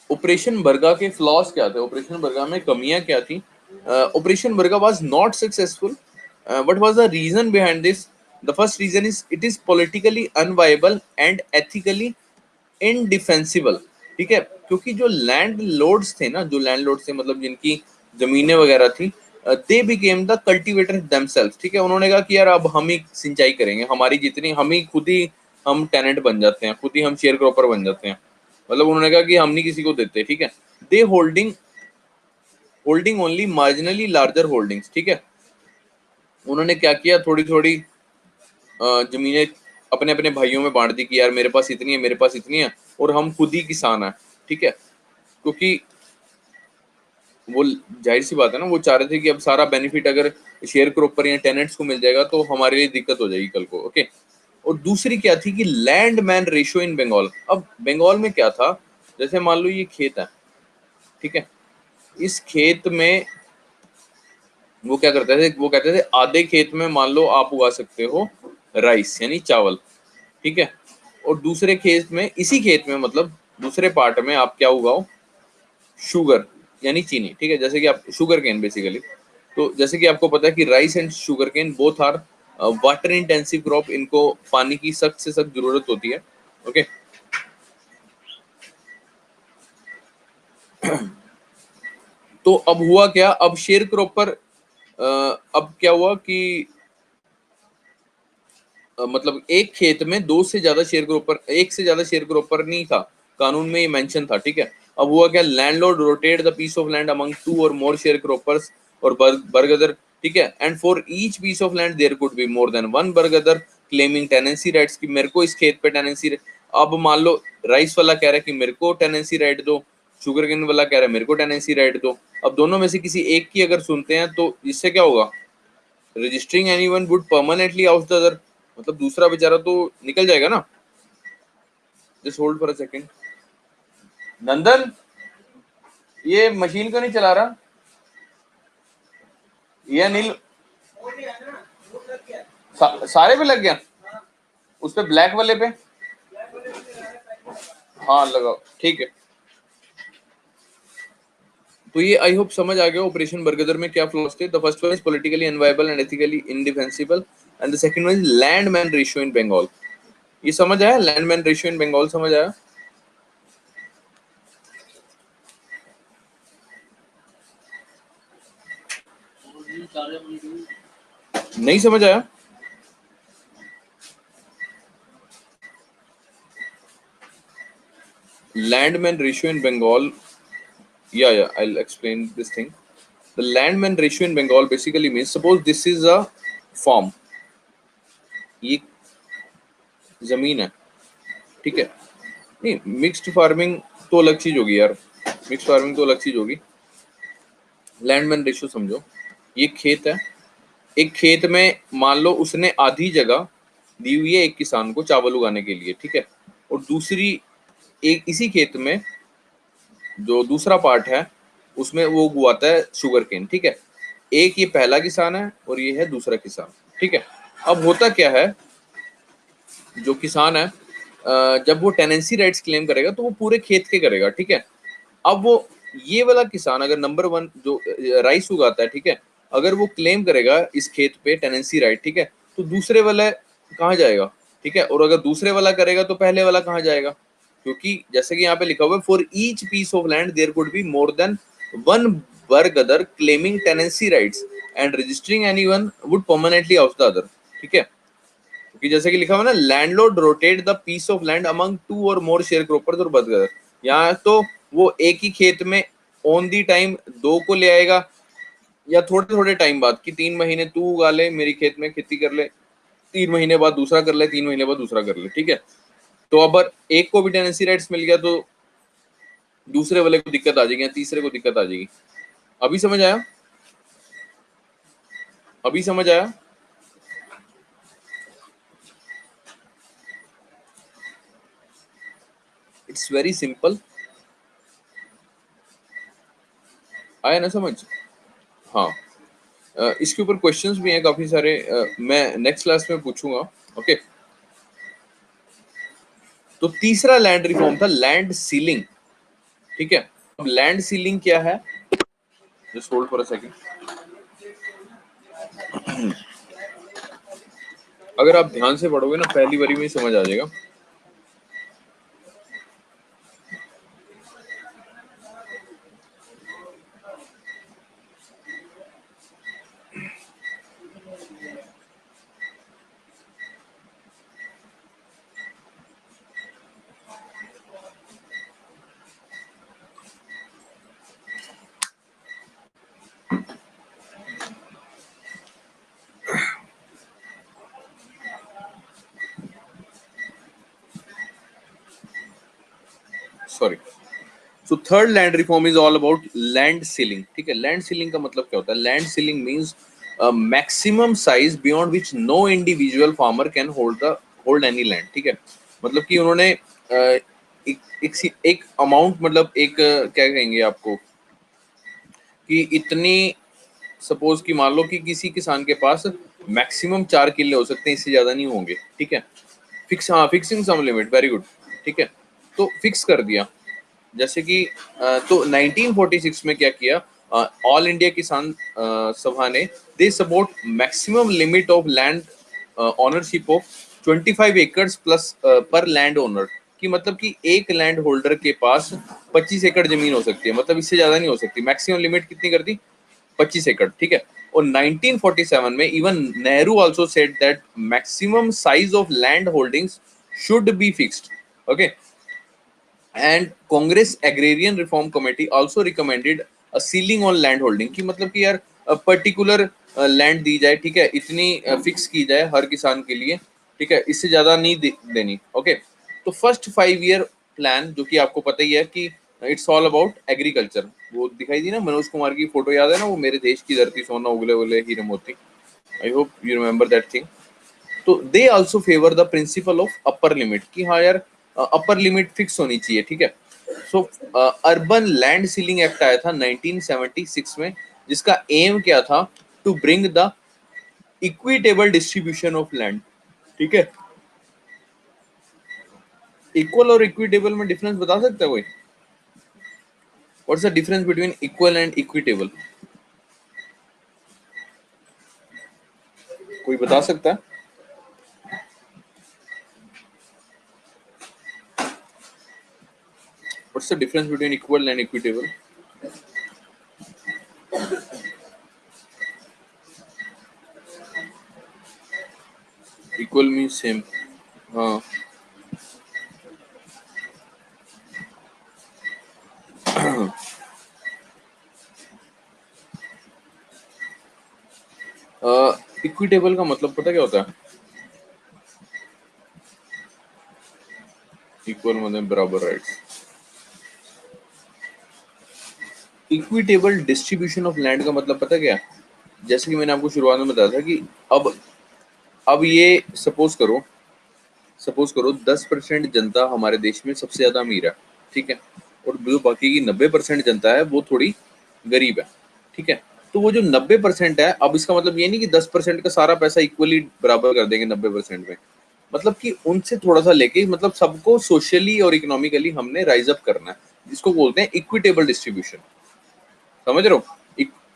operation Barga के फ्लॉज क्या थे, ऑपरेशन बर्गा में कमियां क्या थी? Operation Barga was not successful. What was the reason behind this? The first reason is it is politically unviable and ethically indefensible. ठीक है, क्योंकि जो लैंड लॉर्ड्स थे ना, जो लैंड लॉर्ड्स थे मतलब जिनकी जमीनें वगैरह थी, they became the cultivator themselves. ठीक है, उन्होंने कहा कि यार अब हम ही सिंचाई करेंगे, हमारी जितनी हम ही खुद ही हम टेनेंट बन जाते हैं, खुद ही हम शेयर क्रॉपर बन जाते हैं। मतलब उन्होंने कहा कि हम नहीं किसी को देते। ठीक है, they holding only marginally larger holdings. ठीक है, उन्होंने क्या किया, थोड़ी थोड़ी जमीनें अपने अपने भाइयों में बांट दी कि यार मेरे पास इतनी है, मेरे पास इतनी है, और हम खुद ही किसान हैं। ठीक है, क्योंकि वो जाहिर सी बात है ना, वो चाह रहे थे कि अब सारा बेनिफिट अगर शेयर क्रॉपर या टेनेंट्स को मिल जाएगा तो हमारे लिए दिक्कत हो जाएगी कल को। ओके, और दूसरी क्या थी कि land man ratio in Bengal. अब बंगाल में क्या था, जैसे मान लो ये खेत है, ठीक है, इस खेत में वो क्या करते थे, वो कहते थे आधे खेत में मान लो आप उगा सकते हो राइस यानी चावल। ठीक है, और दूसरे खेत में, इसी खेत में मतलब दूसरे पार्ट में आप क्या उगाओ, शुगर यानी चीनी। ठीक है, जैसे कि आप शुगर केन बेसिकली, तो जैसे कि आपको पता है कि rice and sugar cane both are water intensive crop, इनको पानी की सख्त से सख्त जरूरत होती है। ओके, तो अब हुआ क्या, अब शेयर क्रॉपर अब क्या हुआ कि मतलब एक खेत में दो से ज्यादा शेयर क्रॉपर, एक से ज्यादा शेयर क्रॉपर नहीं था, कानून में ये मेंशन था। ठीक है, अब हुआ क्या, landlord rotate the piece of land among two or more sharecroppers or bargadar. ठीक है, and for each piece of land there could be more than one bargadar claiming tenancy rights, कि मेरे को इस खेत पे टेनेंसी। अब मान लो राइस वाला कह रहा है कि मेरे को टेनेंसी राइट दो, शुगर केन वाला कह रहा है मेरे को टेनेंसी राइट दो। अब दोनों में से किसी एक की अगर सुनते हैं तो इससे क्या होगा, registering anyone would permanently out the other, मतलब दूसरा बेचारा तो निकल जाएगा ना। Just hold for a second. Nandan, ये मशीन को नहीं चला रहा, ये अनिल सारे पे लग गया, उस पे ब्लैक वाले पे। हाँ लगाओ, ठीक है। तो ये आई होप समझ आ गया ऑपरेशन बरगदर में क्या फ्लॉस थे। The first one is politically unviable and ethically indefensible, and the second one is land man ratio in Bengal. ये समझ आया, land man ratio in Bengal समझ आया? नहीं समझ आया? Landman ratio in Bengal. Yeah, I'll explain this thing. The landman ratio in Bengal basically means, suppose this is a farm, ये जमीन है, ठीक है, नहीं मिक्स्ड फार्मिंग तो अलग चीज होगी यार, मिक्स्ड फार्मिंग तो अलग चीज होगी। लैंडमैन रेशियो समझो, ये खेत है, एक खेत में मान लो उसने आधी जगह दी हुई है एक किसान को चावल उगाने के लिए। ठीक है, और दूसरी एक इसी खेत में जो दूसरा पार्ट है उसमें वो उगवाता है शुगर केन। ठीक है, एक ये पहला किसान है और ये है दूसरा किसान। ठीक है, अब होता क्या है, जो किसान है जब वो टेनेंसी राइट्स क्लेम करेगा तो वो पूरे खेत के करेगा। ठीक है, अब वो ये वाला किसान अगर नंबर वन जो राइस उगाता है, ठीक है, अगर वो क्लेम करेगा इस खेत पे टेनेंसी राइट, ठीक है, तो दूसरे वाला कहाँ जाएगा? ठीक है, और अगर दूसरे वाला करेगा तो पहले वाला कहाँ जाएगा? क्योंकि जैसे कि यहाँ पे लिखा हुआ है, for each piece of land there could be more than one bargadar claiming tenancy rights and registering anyone would permanently off the other. ठीक है, क्योंकि जैसे कि लिखा हुआ है ना, landlord rotate the piece of land among two or more sharecroppers or बर्गदर, यहाँ तो वो एक ही खेत में ऑन दी टाइम दो को ले आएगा, या थोड़े थोड़े टाइम बाद कि 3 महीने तू उगा ले मेरी खेत में खेती कर ले, 3 महीने बाद दूसरा कर ले, 3 महीने बाद दूसरा कर ले। ठीक है, तो अब एक को भी टेनेंसी राइट्स मिल गया तो दूसरे वाले को दिक्कत आ जाएगी या तीसरे को दिक्कत आ जाएगी। अभी समझ आया? अभी समझ आया? It's very simple. आया ना समझ? हाँ, इसके ऊपर क्वेश्चंस भी हैं काफी सारे, मैं नेक्स्ट क्लास में पूछूंगा। ओके, तो तीसरा लैंड रिफॉर्म था लैंड सीलिंग। ठीक है, अब लैंड सीलिंग क्या है, just hold for a second. अगर आप ध्यान से पढ़ोगे ना, पहली बारी में ही समझ आ जाएगा। Sorry. So third land reform is all about land ceiling. ठीक है, लैंड सीलिंग का मतलब क्या होता है? Land ceiling means maximum size beyond which no individual farmer can hold any land. ठीक है, मतलब कि उन्होंने एक अमाउंट, मतलब एक क्या कहेंगे आपको, कि इतनी, सपोज कि मान लो कि किसी किसान के पास मैक्सिमम 4 किले हो सकते हैं, इससे ज्यादा नहीं होंगे। ठीक है, फिक्स, हाँ, फिक्सिंग सम लिमिट, वेरी गुड। ठीक है, तो फिक्स कर दिया। जैसे कि तो 1946 में क्या किया, ऑल इंडिया किसान सभा ने, they support maximum limit of land ownership of 25 एकड़ प्लस पर लैंड ओनर, कि मतलब कि एक लैंड होल्डर के पास 25 एकड़ जमीन हो सकती है, मतलब इससे ज्यादा नहीं हो सकती। मैक्सिमम लिमिट कितनी कर दी? 25 एकड़। ठीक है, और 1947 में even Nehru also said that maximum size of land holdings should be fixed. Okay, and Congress agrarian reform committee also recommended a ceiling on land holding, की मतलब कि यार पर्टिकुलर लैंड दी जाए। ठीक है, इतनी फिक्स की जाए हर किसान के लिए। ठीक है, इससे ज्यादा नहीं देनी। ओके, तो फर्स्ट 5 ईयर प्लान, जो कि आपको पता ही है कि इट्स ऑल अबाउट एग्रीकल्चर। वो दिखाई दी ना मनोज कुमार की फोटो, याद है ना, वो मेरे देश की धरती सोना उगले उगले हीरे मोती। I hope you remember that thing. तो they also favour the principle of upper limit, कि हाँ यार अपर लिमिट फिक्स होनी चाहिए। ठीक है, so urban land ceiling act आया था 1976 में, जिसका एम क्या था? To bring the equitable distribution of land. ठीक है, इक्वल और इक्विटेबल में डिफरेंस बता सकता है कोई? What's the difference between equal and equitable? कोई बता सकता है? What's the difference between equal and equitable? Equal means same. हाँ, इक्विटेबल का मतलब पता क्या होता है? इक्वल मतलब बराबर rights. Equitable distribution of land का मतलब पता क्या है? जैसे कि मैंने आपको शुरुआत में बताया था कि अब अब ये सपोज करो 10% जनता हमारे देश में सबसे ज्यादा अमीर है। ठीक है, और जो बाकी की 90% जनता है वो थोड़ी गरीब है। ठीक है, तो वो जो 90% है, अब इसका मतलब ये नहीं कि 10% का सारा पैसा इक्वली बराबर कर देंगे 90% में। मतलब कि उनसे थोड़ा सा लेके, मतलब सबको सोशली और इकोनॉमिकली हमने राइज अप करना है, जिसको बोलते हैं इक्विटेबल डिस्ट्रीब्यूशन। समझ रहे हो?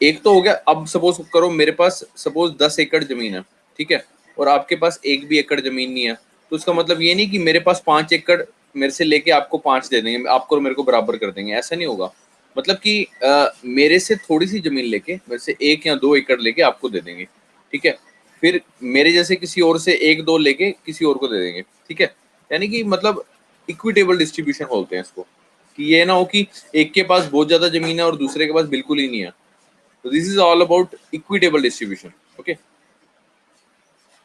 एक तो हो गया। अब सपोज करो मेरे पास सपोज 10 एकड़ जमीन है। ठीक है, और आपके पास एक भी एकड़ जमीन नहीं है, तो इसका मतलब ये नहीं कि मेरे पास 5 एकड़ मेरे से लेके आपको 5 दे देंगे, आपको और मेरे को बराबर कर देंगे, ऐसा नहीं होगा। मतलब कि मेरे से थोड़ी सी जमीन लेके, मेरे से 1 या 2 एकड़ लेके आपको दे देंगे। ठीक है, फिर मेरे जैसे किसी और से 1-2 लेके किसी और को दे देंगे। ठीक है, यानी कि मतलब इक्विटेबल डिस्ट्रीब्यूशन बोलते हैं इसको, कि ये ना हो कि एक के पास बहुत ज्यादा जमीन है और दूसरे के पास बिल्कुल ही नहीं है। तो this is all about equitable distribution. Okay,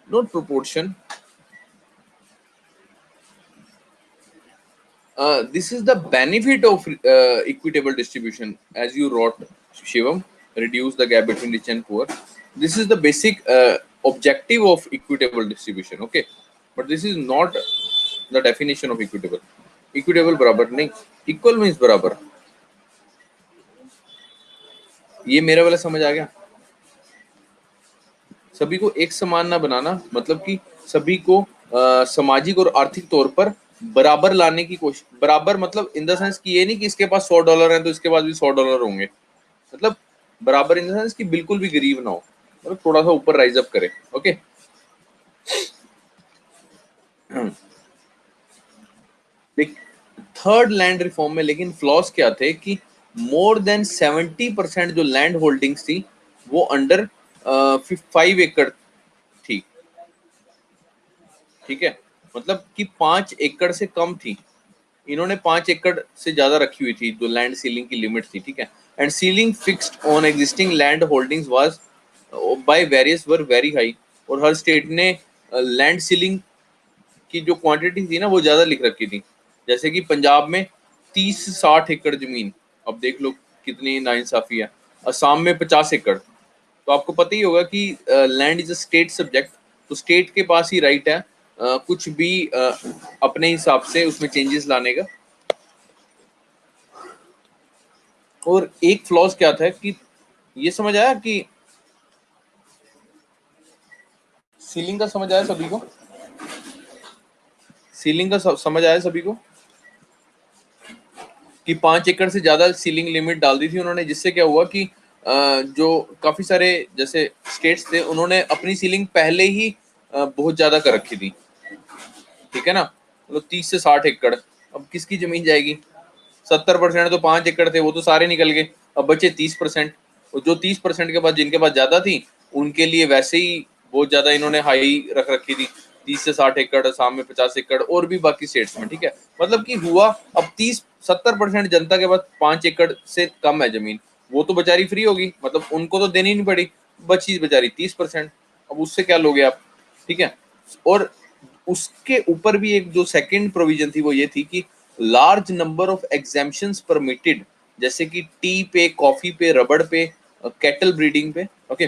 not proportion. This is the benefit of equitable distribution, as you wrote, Shivam. Reduce the gap between rich and poor. This is the basic objective of equitable distribution. Okay, but this is not the definition of equitable. Equitable बराबर नहीं, equal means बराबर। ये मेरा वाला समझ आ गया? सभी को एक समान ना बनाना, मतलब कि सभी को सामाजिक और आर्थिक तौर पर बराबर लाने की कोशिश। बराबर मतलब इन द सेंस कि ये नहीं कि इसके पास $100 है तो इसके पास भी $100 होंगे, मतलब बराबर इन द सेंस कि बिल्कुल भी गरीब ना हो, मतलब थोड़ा सा ऊपर राइज अप करे। ओके, थर्ड लैंड रिफॉर्म में लेकिन फ्लॉस क्या थे कि मोर देन 70% जो लैंड होल्डिंग्स थी वो अंडर 5 एकड़ थी। ठीक है, मतलब कि 5 एकड़ से कम थी। इन्होंने 5 एकड़ से ज्यादा रखी हुई थी, जो लैंड सीलिंग की लिमिट थी। ठीक है, and ceiling fixed on existing land holdings was by various were very high. और हर स्टेट ने लैंड सीलिंग की जो क्वांटिटी थी ना वो ज्यादा लिख रखी थी। जैसे कि पंजाब में 30-60 एकड़ जमीन, अब देख लो कितनी नाइंसाफी है। असम में 50 एकड़। तो आपको पता ही होगा कि land is a state subject, तो स्टेट के पास ही राइट है कुछ भी अपने हिसाब से उसमें चेंजेस लाने का। और एक फ्लॉज क्या था कि ये समझ आया कि सीलिंग का समझ आया सभी को, सीलिंग का समझ आया सभी को कि 5 एकड़ से ज्यादा सीलिंग लिमिट डाल दी थी उन्होंने, जिससे क्या हुआ कि जो काफी सारे जैसे स्टेट्स थे उन्होंने अपनी सीलिंग पहले ही बहुत ज्यादा कर रखी थी। ठीक है ना, मतलब 30 से 60 एकड़, अब किसकी जमीन जाएगी? 70% तो 5 एकड़ थे, वो तो सारे निकल गए। अब बचे 30%, और जो 30% के बाद जिनके पास ज्यादा थी उनके लिए वैसे ही बहुत ज्यादा इन्होंने हाई रख रखी थी, 30 से 60 एकड़, असम में 50 एकड़, और भी बाकी स्टेट्स में। ठीक है, मतलब कि हुआ अब 30-70% जनता के पास 5 एकड़ से कम है जमीन, वो तो बेचारी फ्री होगी, मतलब उनको तो देनी नहीं पड़ी, बची बेचारी 30%। अब उससे क्या लोगे आप? ठीक है, और उसके ऊपर भी एक जो सेकंड प्रोविजन थी वो ये थी कि large number of exemptions permitted, जैसे कि टी पे, कॉफी पे, रबड़ पे, कैटल ब्रीडिंग पे। Okay,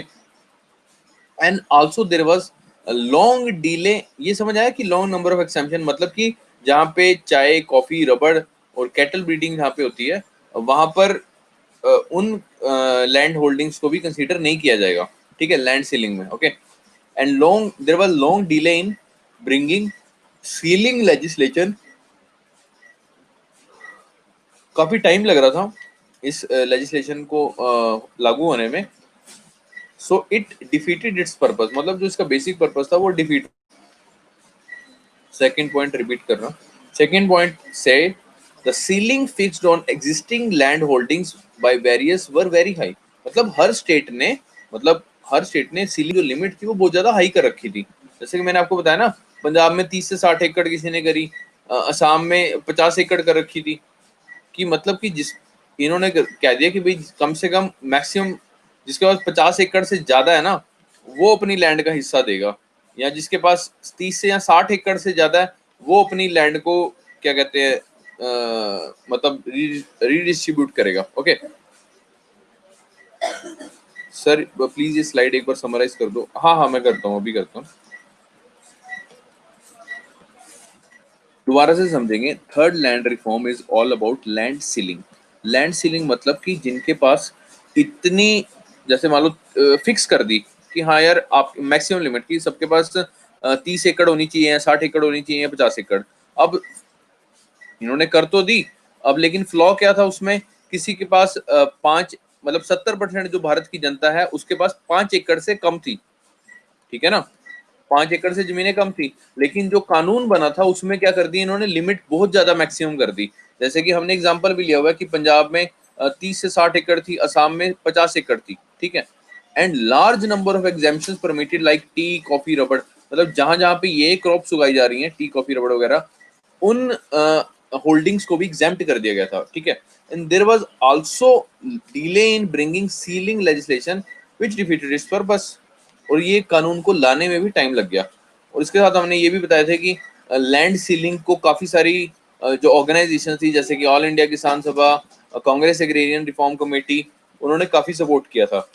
and also there was long delay. ये समझ आया कि लॉन्ग नंबर ऑफ एग्जाम्पशन मतलब कि जहाँ पे चाय, कॉफी, रबड़ और कैटल ब्रीडिंग जहाँ पे होती है वहां पर उन लैंड होल्डिंग्स को भी कंसीडर नहीं किया जाएगा। ठीक है, लैंड सीलिंग में। Okay, and long there was long delay in bringing ceiling legislation. काफी टाइम लग रहा था इस लेजिस्लेशन को लागू होने में। So it defeated its purpose, मतलब जो इसका बेसिक पर्पस था वो डिफीट। सेकंड पॉइंट रिपीट कर रहा हूँ। सेकंड पॉइंट से the ceiling fixed on existing land holdings by various were very high, मतलब हर स्टेट ने सीलिंग जो लिमिट थी वो बहुत ज्यादा हाई कर रखी थी। जैसे कि मैंने आपको बताया ना, पंजाब में 30 से 60 एकड़ किसी ने करी, असम में 50 एकड़ कर रखी थी। कि मतलब कि जिस इन्होंने कह दिया कि भाई कम से कम मैक्सिमम जिसके पास 50 एकड़ से ज्यादा है ना वो अपनी लैंड का हिस्सा देगा, या जिसके पास 30 से या 60 एकड़ से ज्यादा है वो अपनी लैंड को क्या कहते हैं मतलब रीडिस्ट्रीब्यूट करेगा। ओके सर, प्लीज ये स्लाइड एक बार समराइज कर दो। हाँ हाँ, मैं करता हूँ, अभी करता हूँ। दोबारा से समझेंगे। Third land reform is all about land ceiling. Land ceiling मतलब कि जिनके पास इतनी, जैसे मान लो फिक्स कर दी कि हाँ यार आप मैक्सिमम लिमिट की सबके पास 30 एकड़ होनी चाहिए, या 60 एकड़ होनी चाहिए, या 50 एकड़। अब इन्होंने कर तो दी, अब लेकिन फ्लॉ क्या था उसमें? किसी के पास 5, मतलब 70% जो भारत की जनता है उसके पास 5 एकड़ से कम थी। ठीक है ना, 5 एकड़ से जमीनें कम थी, लेकिन जो कानून बना था उसमें क्या कर दी इन्होंने, लिमिट बहुत ज्यादा मैक्सिमम कर दी। जैसे कि हमने एग्जांपल भी लिया हुआ है कि पंजाब में 30 से 60 एकड़ थी, असम में 50 एकड़ थी। ठीक है, and large number of exemptions permitted like T, coffee, रबड़, मतलब जहां जहां पे ये क्रॉप्स उगाई जा रही हैं, टी, कॉफी, रबड़ वगैरह, उन होल्डिंग्स को भी एग्जाम्प्ट कर दिया गया था। ठीक है, and there was also delay in bringing ceiling legislation which defeated its purpose, और ये कानून को लाने में भी टाइम लग गया। और इसके साथ हमने ये भी बताया था कि लैंड सीलिंग को काफी सारी जो ऑर्गेनाइजेशन थी जैसे कि ऑल इंडिया किसान सभा, कांग्रेस एग्रेरियन रिफॉर्म कमेटी, उन्होंने काफी सपोर्ट किया था।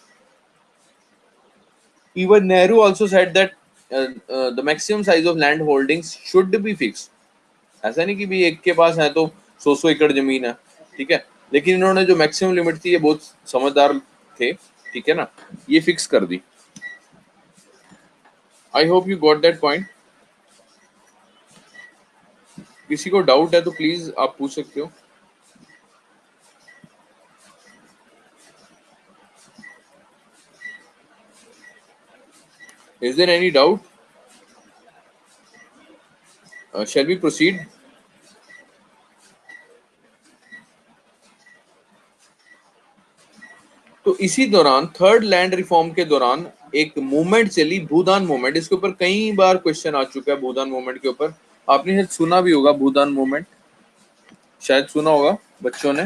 Even Nehru also said that the maximum size of land holdings should be fixed. ऐसा नहीं कि भी एक के पास है तो 100 एकड़ जमीन है। ठीक है, लेकिन इन्होंने जो मैक्सिमम लिमिट थी ये बहुत समझदार थे। ठीक है ना, ये फिक्स कर दी। I hope you got that point. किसी को डाउट है तो प्लीज आप पूछ सकते हो। Is there any doubt? Shall we proceed? तो इसी दौरान थर्ड लैंड रिफॉर्म के दौरान एक मूवमेंट चली, भूदान मूवमेंट। इसके ऊपर कई बार क्वेश्चन आ चुका है, भूदान मूवमेंट के ऊपर। आपने शायद सुना भी होगा भूदान मूवमेंट, शायद सुना होगा बच्चों ने।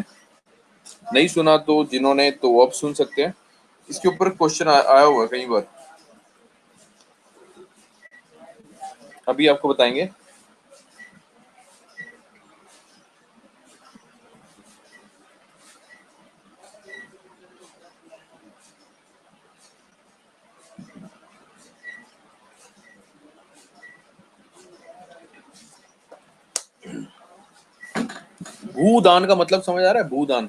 नहीं सुना तो जिन्होंने, तो वो अब सुन सकते हैं। इसके ऊपर क्वेश्चन आया हुआ है कई बार, अभी आपको बताएंगे। भूदान का मतलब समझ आ रहा है? भूदान,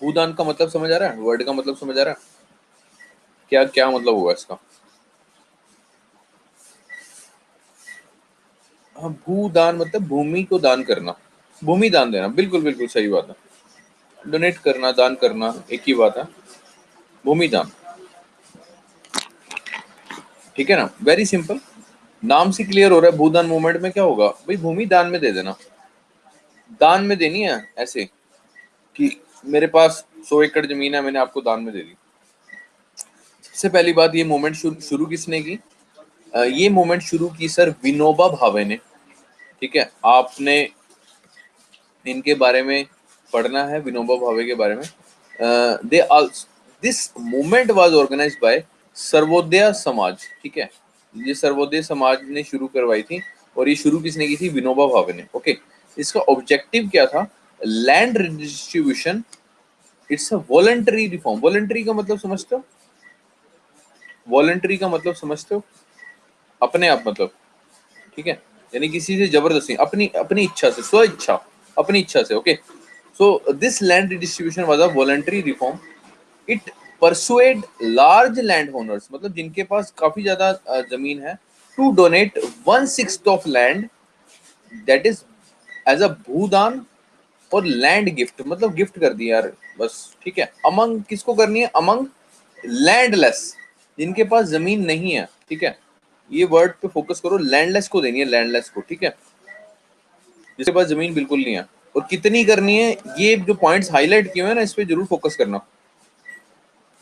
भूदान का मतलब समझ आ रहा है? वर्ड का मतलब समझ आ रहा है? क्या क्या मतलब होगा इसका? हाँ, भूदान मतलब भूमि को दान करना, भूमि दान देना। बिल्कुल बिल्कुल सही बात है। डोनेट करना, दान करना, एक ही बात है। भूमि दान, ठीक है ना? Very simple. नाम से क्लियर हो रहा है। भूदान मूवमेंट में क्या होगा भाई? भूमि दान में दे देना। दान में देनी है, ऐसे कि मेरे पास 100 एकड़ जमीन है, मैंने आपको दान में दे दी। सबसे पहली बात, ये मूवमेंट शुरू किसने की? ये मूवमेंट शुरू की सर विनोबा भावे ने। ठीक है, आपने इनके बारे में पढ़ना है, विनोबा भावे के बारे में। They this movement was organised by Sarvodaya Samaj. ठीक है, ये सर्वोदय समाज ने शुरू करवाई थी, और ये शुरू किसने की थी? विनोबा भावे ने। ओके, इसका ऑब्जेक्टिव क्या था? Land redistribution. It's a voluntary reform. Voluntary का मतलब समझते हो? वॉलंटरी का मतलब समझते हो? अपने आप मतलब, ठीक है, यानी किसी से जबरदस्ती, अपनी अपनी इच्छा से, स्व इच्छा, अपनी इच्छा से। Okay, so this land redistribution was a voluntary reform. It persuade large land owners, मतलब जिनके पास काफी ज्यादा जमीन है, to donate 1/6 of land, that is as a Bhoodan, or land gift, मतलब गिफ्ट कर दिया यार बस। ठीक है, अमंग किसको करनी है? अमंग लैंडलेस, जिनके पास जमीन नहीं है। ठीक है, ये वर्ड पे फोकस करो, लैंडलेस को देनी है, लैंडलेस को। ठीक है, जिसके पास जमीन बिल्कुल नहीं है। और कितनी करनी है? ये जो पॉइंट्स हाईलाइट किए हुए हैं ना, इस पे जरूर फोकस करना।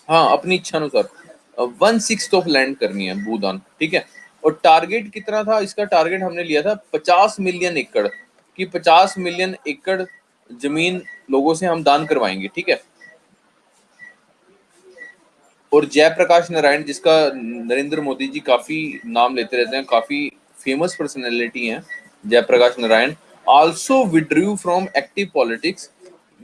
हाँ, अपनी इच्छा अनुसार 1/6 ऑफ लैंड करनी है भूदान। ठीक है, और टारगेट कितना था इसका? टारगेट हमने लिया था 50 मिलियन एकड़ की। 50 मिलियन एकड़ जमीन लोगों से हम दान करवाएंगे। ठीक है, और जयप्रकाश नारायण, जिसका नरेंद्र मोदी जी काफी नाम लेते रहते हैं, काफी फेमस पर्सनैलिटी हैं Jayaprakash Narayan, also withdrew from active politics.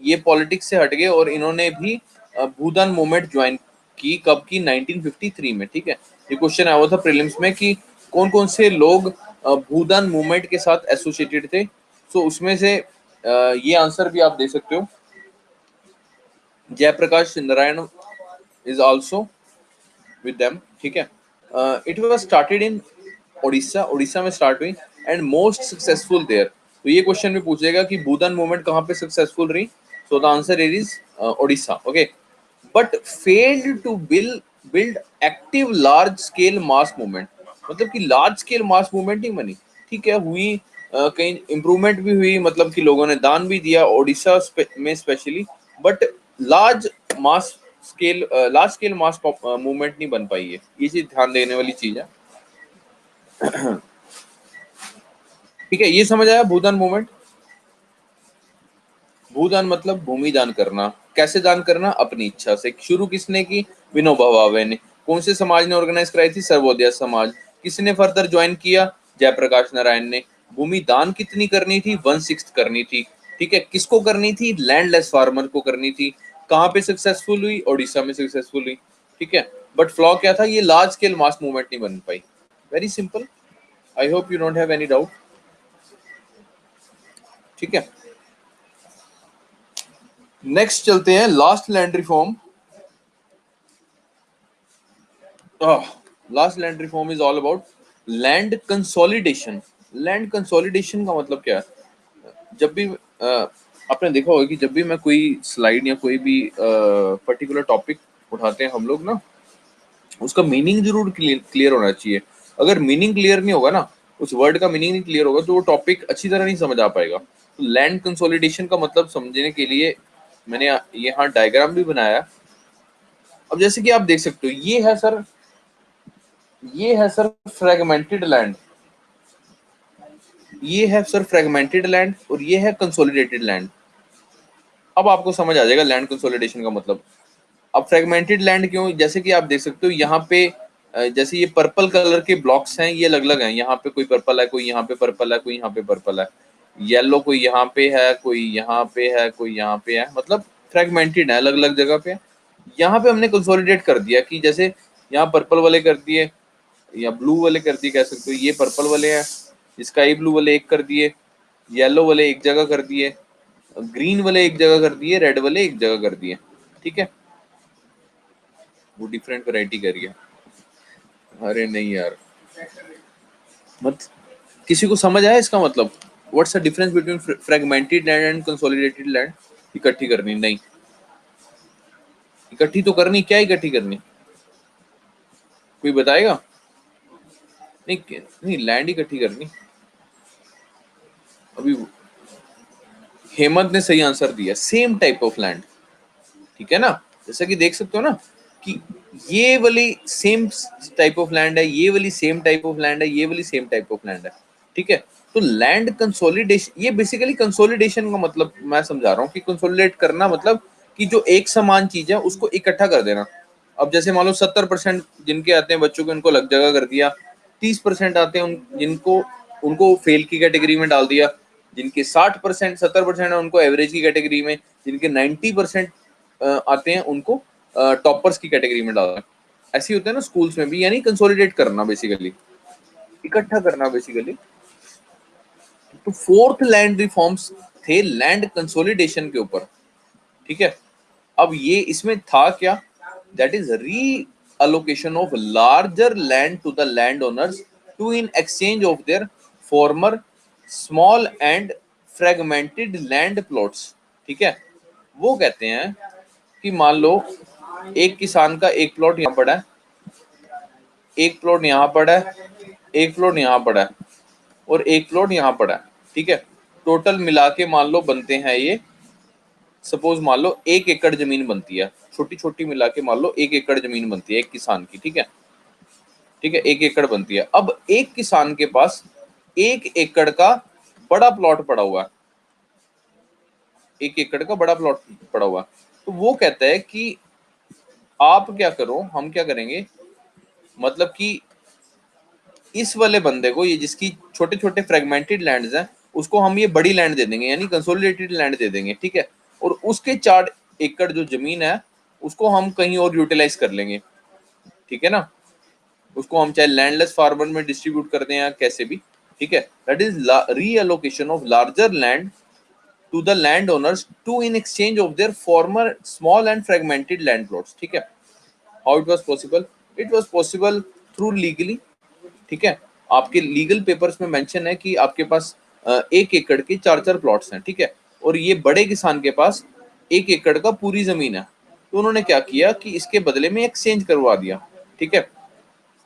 ये पॉलिटिक्स से हट गए और इन्होंने भी भूदान मूवमेंट ज्वाइन की। कब की? 1953 में। ठीक है, ये क्वेश्चन आया हुआ था प्रीलिम्स में कि कौन कौन से लोग भूदान मूवमेंट के साथ एसोसिएटेड थे। सो उसमें से ये आंसर भी आप दे सकते हो। Jayaprakash Narayan is also with them। ठीक है, it was started in Orissa, Orissa में स्टार्ट हुई, एंड मोस्ट सक्सेसफुल देयर। तो ये क्वेश्चन भी पूछेगा कि भूदान मूवमेंट कहाँ पे सक्सेसफुल रही? So the answer is Orissa. Okay, but failed to build active large scale mass movement, मतलब कि लार्ज स्केल मास मूवमेंट नहीं बनी। ठीक है, हुई कहीं इंप्रूवमेंट भी हुई, मतलब कि लोगों ने दान भी दिया उड़ीसा में specially, but large mass large scale mass movement नहीं बन पाई है। ये चीज ध्यान देने वाली चीज है। ठीक है, ये समझ आया भूदान मूवमेंट? भूदान मतलब भूमि दान करना। कैसे दान करना? अपनी इच्छा से। शुरू किसने की? विनोबा भावे ने। कौन से समाज ने ऑर्गेनाइज कराई थी? सर्वोदय समाज। किसने फर्दर ज्वाइन किया? जयप्रकाश नारायण ने। भूमि दान कितनी करनी थी? 1/6 करनी थी। ठीक है, किसको करनी थी? लैंडलेस फार्मर को करनी थी। कहाँ पे सक्सेसफुल हुई? ओडिशा में सक्सेसफुल हुई। ठीक है, बट फ्लॉ क्या था? ये लार्ज स्केल मास मूवमेंट नहीं बन पाई। Very simple. I hope you don't have any doubt. ठीक है, नेक्स्ट चलते हैं, last land reform. Last land reform is all about land consolidation. Land consolidation का मतलब क्या है? जब भी आपने देखा होगा कि जब भी मैं कोई स्लाइड या कोई भी पर्टिकुलर टॉपिक उठाते हैं हम लोग ना, उसका मीनिंग जरूर क्लियर होना चाहिए। अगर मीनिंग क्लियर नहीं होगा ना, उस वर्ड का मीनिंग नहीं क्लियर होगा, तो वो टॉपिक अच्छी तरह नहीं समझ आ पाएगा। तो लैंड कंसोलिडेशन का मतलब समझने के लिए मैंने यहाँ डायग्राम भी बनाया। अब जैसे कि आप देख सकते हो, ये है सर फ्रेगमेंटेड लैंड, ये है सर फ्रेगमेंटेड लैंड, और ये है कंसोलिडेटेड लैंड। अब आपको समझ आ जाएगा लैंड कंसोलिडेशन का मतलब। अब फ्रेगमेंटेड लैंड क्यों? जैसे कि आप देख सकते हो यहाँ पे जैसे ये पर्पल कलर के ब्लॉक्स हैं, ये अलग अलग हैं। यहाँ पे कोई पर्पल है, कोई यहाँ पे पर्पल है, कोई यहाँ पे पर्पल है। येलो कोई यहाँ पे है, कोई यहाँ पे है, कोई यहाँ पे है, मतलब फ्रेगमेंटेड है, अलग अलग जगह पे। यहाँ पे हमने कंसोलिडेट कर दिया कि जैसे यहाँ पर्पल वाले कर दिए या ब्लू वाले कर दिए, कह सकते हो ये पर्पल वाले हैं, स्काई ब्लू वाले एक कर दिए, येलो वाले एक जगह कर दिए, ग्रीन वाले एक जगह कर दिए, रेड वाले एक जगह कर दिए। ठीक है, वो डिफरेंट वैरायटी करिए। अरे नहीं यार, मत किसी को समझ आया इसका मतलब? What's the difference between fragmented land and consolidated land? इकट्ठी करनी नहीं, इकट्ठी तो करनी, क्या इकट्ठी करनी, कोई बताएगा? नहीं नहीं, लैंड इकट्ठी करनी। अभी हेमंत ने सही आंसर दिया, सेम टाइप ऑफ लैंड। ठीक है ना, जैसा कि देख सकते हो ना कि ये वाली सेम टाइप ऑफ लैंड है, ये वाली सेम टाइप ऑफ लैंड है, ये वाली सेम टाइप ऑफ लैंड है। ठीक है, तो लैंड कंसोलिडेशन, ये बेसिकली कंसोलिडेशन का मतलब मैं समझा रहा हूँ कि कंसोलिडेट करना मतलब कि जो एक समान चीज है उसको इकट्ठा कर देना। अब जैसे मान लो 70% जिनके आते हैं बच्चों के, उनको अलग जगह कर दिया। 30% आते हैं जिनको, उनको फेल की कैटेगरी में डाल दिया। जिनके 60% 70% है उनको एवरेज की कैटेगरी में। जिनके 90% आते हैं उनको टॉपर्स की कैटेगरी में डाला। ऐसे ही होता है ना स्कूल्स में भी, यानी कंसोलिडेट करना बेसिकली, इकट्ठा करना बेसिकली। तो फोर्थ लैंड रिफॉर्म्स थे लैंड कंसोलिडेशन के ऊपर। ठीक है, अब ये इसमें था क्या? दैट इज री allocation of larger land to the landowners to in exchange of their former small and fragmented land plots। ठीक है, वो कहते हैं कि मान लो एक किसान का एक प्लॉट यहाँ पड़ा है, एक प्लॉट यहाँ पड़ा है, एक प्लॉट यहाँ पड़ा है, और एक प्लॉट यहाँ पड़ा है। ठीक है, टोटल मिला के मान लो बनते हैं ये, सपोज मान लो 1 एकड़ जमीन बनती है, छोटी छोटी मिला के मान लो 1 एकड़ जमीन बनती है एक किसान की। ठीक है, ठीक है, 1 एकड़ बनती है। अब एक किसान के पास 1 एकड़ का बड़ा प्लॉट पड़ा हुआ है, 1 एकड़ का बड़ा प्लॉट पड़ा हुआ है। तो वो कहता है कि आप क्या करो, हम क्या करेंगे, मतलब कि इस वाले बंदे को, ये जिसकी छोटे छोटे फ्रेगमेंटेड लैंड्स हैं, उसको हम ये बड़ी लैंड दे देंगे, यानी कंसोलिडेटेड लैंड दे देंगे। ठीक है, और उसके 4 एकड़ जो जमीन है उसको हम कहीं और यूटिलाइज कर लेंगे। ठीक है ना, उसको हम चाहे लैंडलेस फार्मर में डिस्ट्रीब्यूट कर दें या कैसे भी। ठीक है, that is reallocation of larger land to the land owners to in exchange of their former small and fragmented land plots. ठीक है, how it was possible? It was possible through legally. ठीक है, आपके legal papers में mention है कि आपके पास 1 एकड़ के 4 4 प्लॉट्स हैं। ठीक है, और ये बड़े किसान के पास 1 एकड़ का पूरी जमीन है। तो उन्होंने क्या किया कि इसके बदले में एक्सचेंज करवा दिया। ठीक है,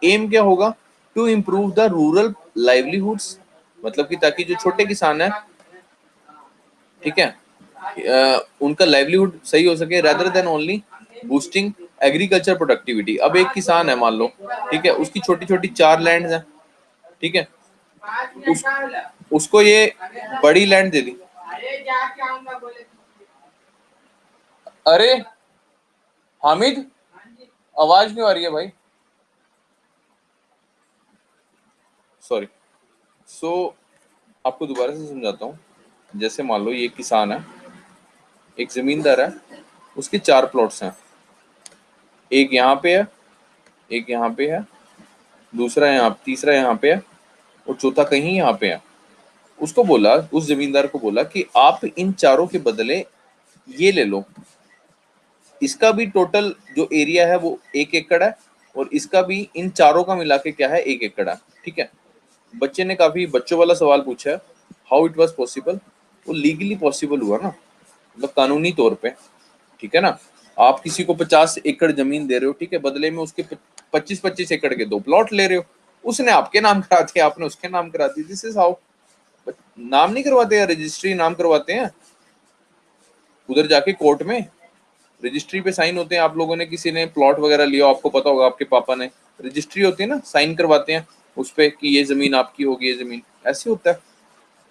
एम क्या होगा? To improve the rural livelihoods, मतलब कि ताकि जो छोटे किसान है, ठीक है, उनका लाइवलीहुड सही हो सके, rather than only boosting agriculture productivity. अब एक किसान है मान लो, ठीक है, उसकी छोटी छोटी 4 लैंड है। ठीक है, उस, उसको ये बड़ी लैंड दे दी। अरे हामिद, आवाज क्यों आ रही है भाई? सॉरी। सो आपको दोबारा से समझाता हूँ। जैसे मान लो ये किसान है, एक जमींदार है, उसके 4 प्लॉट्स हैं। एक यहाँ पे है, एक यहाँ पे है, दूसरा यहाँ, तीसरा यहाँ पे है, और चौथा कहीं यहाँ पे है। उसको बोला, उस जमींदार को बोला कि आप इन चारों के बदले ये ले लो। इसका भी टोटल जो एरिया है वो 1 एकड़ है, और इसका भी, इन चारों का मिला के क्या है, 1 एकड़ है। ठीक है, बच्चे ने काफी बच्चों वाला सवाल पूछा है, हाउ इट वाज पॉसिबल। वो लीगली पॉसिबल हुआ ना, मतलब कानूनी तौर पे। ठीक है ना, आप किसी को 50 एकड़ जमीन दे रहे हो, ठीक है, बदले में उसके 25-25 एकड़ के 2 प्लॉट ले रहे हो, उसने आपके नाम करा दिया, आपने उसके नाम करा दी। This is how. नाम नहीं करवाते हैं, रजिस्ट्री नाम करवाते हैं, उधर जाके कोर्ट में रजिस्ट्री पे साइन होते हैं। आप लोगों ने, किसी ने प्लॉट वगैरह लिया, आपको पता होगा, आपके पापा ने, रजिस्ट्री होती है ना, साइन करवाते हैं उस पे कि ये जमीन आपकी होगी, ये जमीन। ऐसे होता है।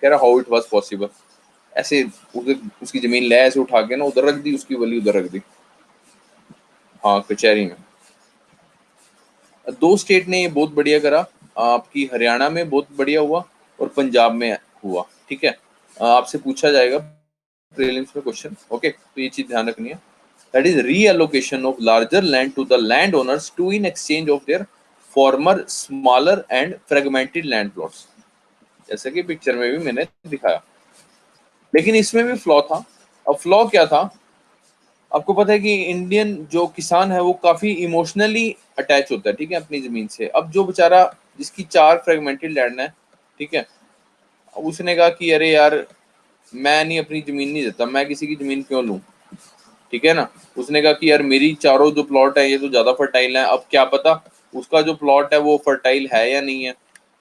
कह रहा हाउ इट वाज पॉसिबल, ऐसे उधर उसकी जमीन ले ऐसे उठा के ना उधर रख दी, उसकी वली उधर रख दी। हाँ, कचहरी में। 2 स्टेट ने ये बहुत बढ़िया करा, आपकी हरियाणा में बहुत बढ़िया हुआ और पंजाब में हुआ। ठीक है, आपसे पूछा जाएगा प्रीलिम्स में क्वेश्चन, ओके, तो ये चीज ध्यान रखनी है। That is reallocation of larger land to the land owners to in exchange of their former smaller and fragmented land plots, जैसे कि पिक्चर में भी मैंने दिखाया। लेकिन इसमें भी फ्लॉ था। अब फ्लॉ क्या था, आपको पता है कि इंडियन जो किसान है वो काफी इमोशनली अटैच होता है, ठीक है, अपनी जमीन से। अब जो बेचारा, जिसकी 4 फ्रेगमेंटेड लैंड है, ठीक है, अब उसने कहा कि अरे यार, मैं नहीं, अपनी जमीन नहीं देता, मैं किसी की जमीन क्यों लूं। ठीक है ना, उसने कहा कि यार मेरी चारों जो प्लॉट है ये तो ज्यादा फर्टाइल है, अब क्या पता उसका जो प्लॉट है वो फर्टाइल है या नहीं है,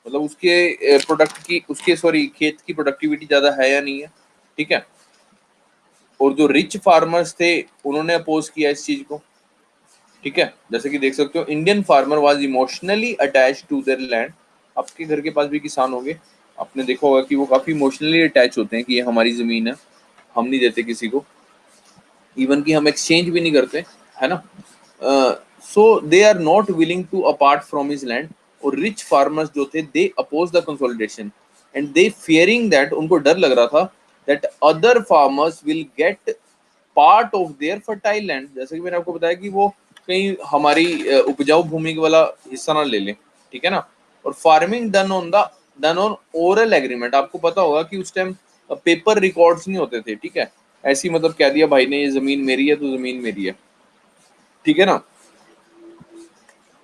मतलब उसके प्रोडक्ट की, उसके सॉरी खेत की प्रोडक्टिविटी ज्यादा है या नहीं है। ठीक है, और जो रिच फार्मर्स थे उन्होंने अपोज किया इस चीज को। ठीक है, जैसे कि देख सकते हो, Indian farmer was emotionally attach to their land. आपके घर के पास भी किसान होंगे, आपने देखा होगा कि वो काफी इमोशनली अटैच होते हैं कि ये हमारी जमीन है, हम नहीं देते किसी को, इवन कि हम एक्सचेंज भी नहीं करते, है ना। So they are not willing to apart from his land. और रिच फार्मर्स जो थे, they oppose the consolidation and they fearing that, उनको डर लग रहा था that other farmers will get part of their fertile land. जैसे कि मैंने आपको बताया कि वो कहीं हमारी उपजाऊ भूमि वाला हिस्सा ना ले लें। ठीक है ना, और farming done on oral agreement. आपको पता होगा कि उस टाइम पेपर रिकॉर्ड्स नहीं होते थे। ठीक है, ऐसी मतलब कह दिया भाई ने ये जमीन मेरी है तो जमीन मेरी है। ठीक है ना,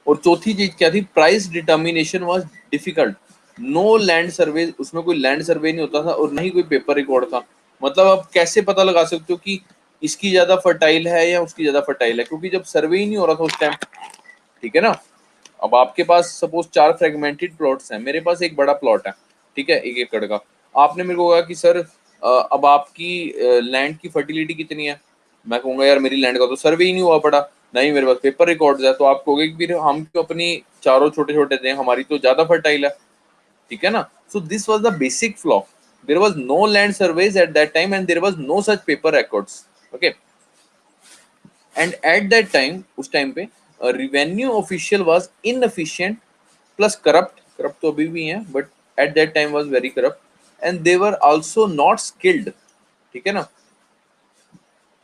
और चौथी चीज क्या थी, price determination was difficult. No land survey, उसमें कोई लैंड सर्वे नहीं होता था और ना ही कोई पेपर रिकॉर्ड था। मतलब आप कैसे पता लगा सकते हो कि इसकी ज्यादा फर्टाइल है या उसकी ज्यादा फर्टाइल है, क्योंकि जब सर्वे ही नहीं हो रहा था उस टाइम। ठीक है ना, अब आपके पास सपोज 4 फ्रेगमेंटेड प्लॉट्स हैं, मेरे पास एक बड़ा प्लॉट है, ठीक है, 1 एकड़ का। आपने मेरे को कहा कि सर अब आपकी लैंड की फर्टिलिटी कितनी है, मैं कहूंगा यार मेरी लैंड का तो सर्वे ही नहीं हुआ पड़ा, नहीं मेरे पास पेपर रिकॉर्ड्स है, तो आप कहोगे कि फिर हम क्यों अपनी चारों छोटे छोटे दें, हमारी तो ज्यादा फर्टाइल है। ठीक है ना, so this was the basic flaw. There was no land surveys at that time and there was no such paper records. Okay, and at that time, उस टाइम पे revenue official was inefficient plus corrupt. Corrupt तो अभी भी हैं, but at that time was very corrupt and they were also not skilled. ठीक है ना,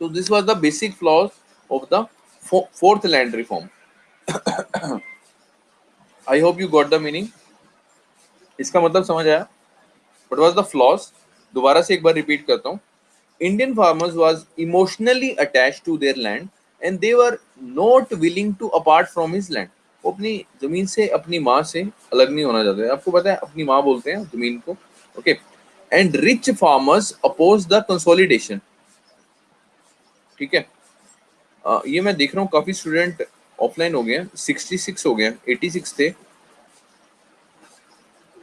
तो this was the basic flaws of the fourth land reform. I hope you got the meaning, इसका मतलब समझ आया। व्हाट वाज द फ्लॉज, दोबारा से एक बार रिपीट करता हूँ। Indian farmers was emotionally attached to their land and they were not willing to apart from his land. वो अपनी जमीन से, अपनी माँ से अलग नहीं होना चाहते। आपको पता है, अपनी माँ बोलते हैं जमीन को। Okay, and rich farmers oppose the consolidation. ठीक है, ये मैं देख रहा हूँ काफी स्टूडेंट ऑफलाइन हो गए हैं, 66 हो गए हैं, 86 थे।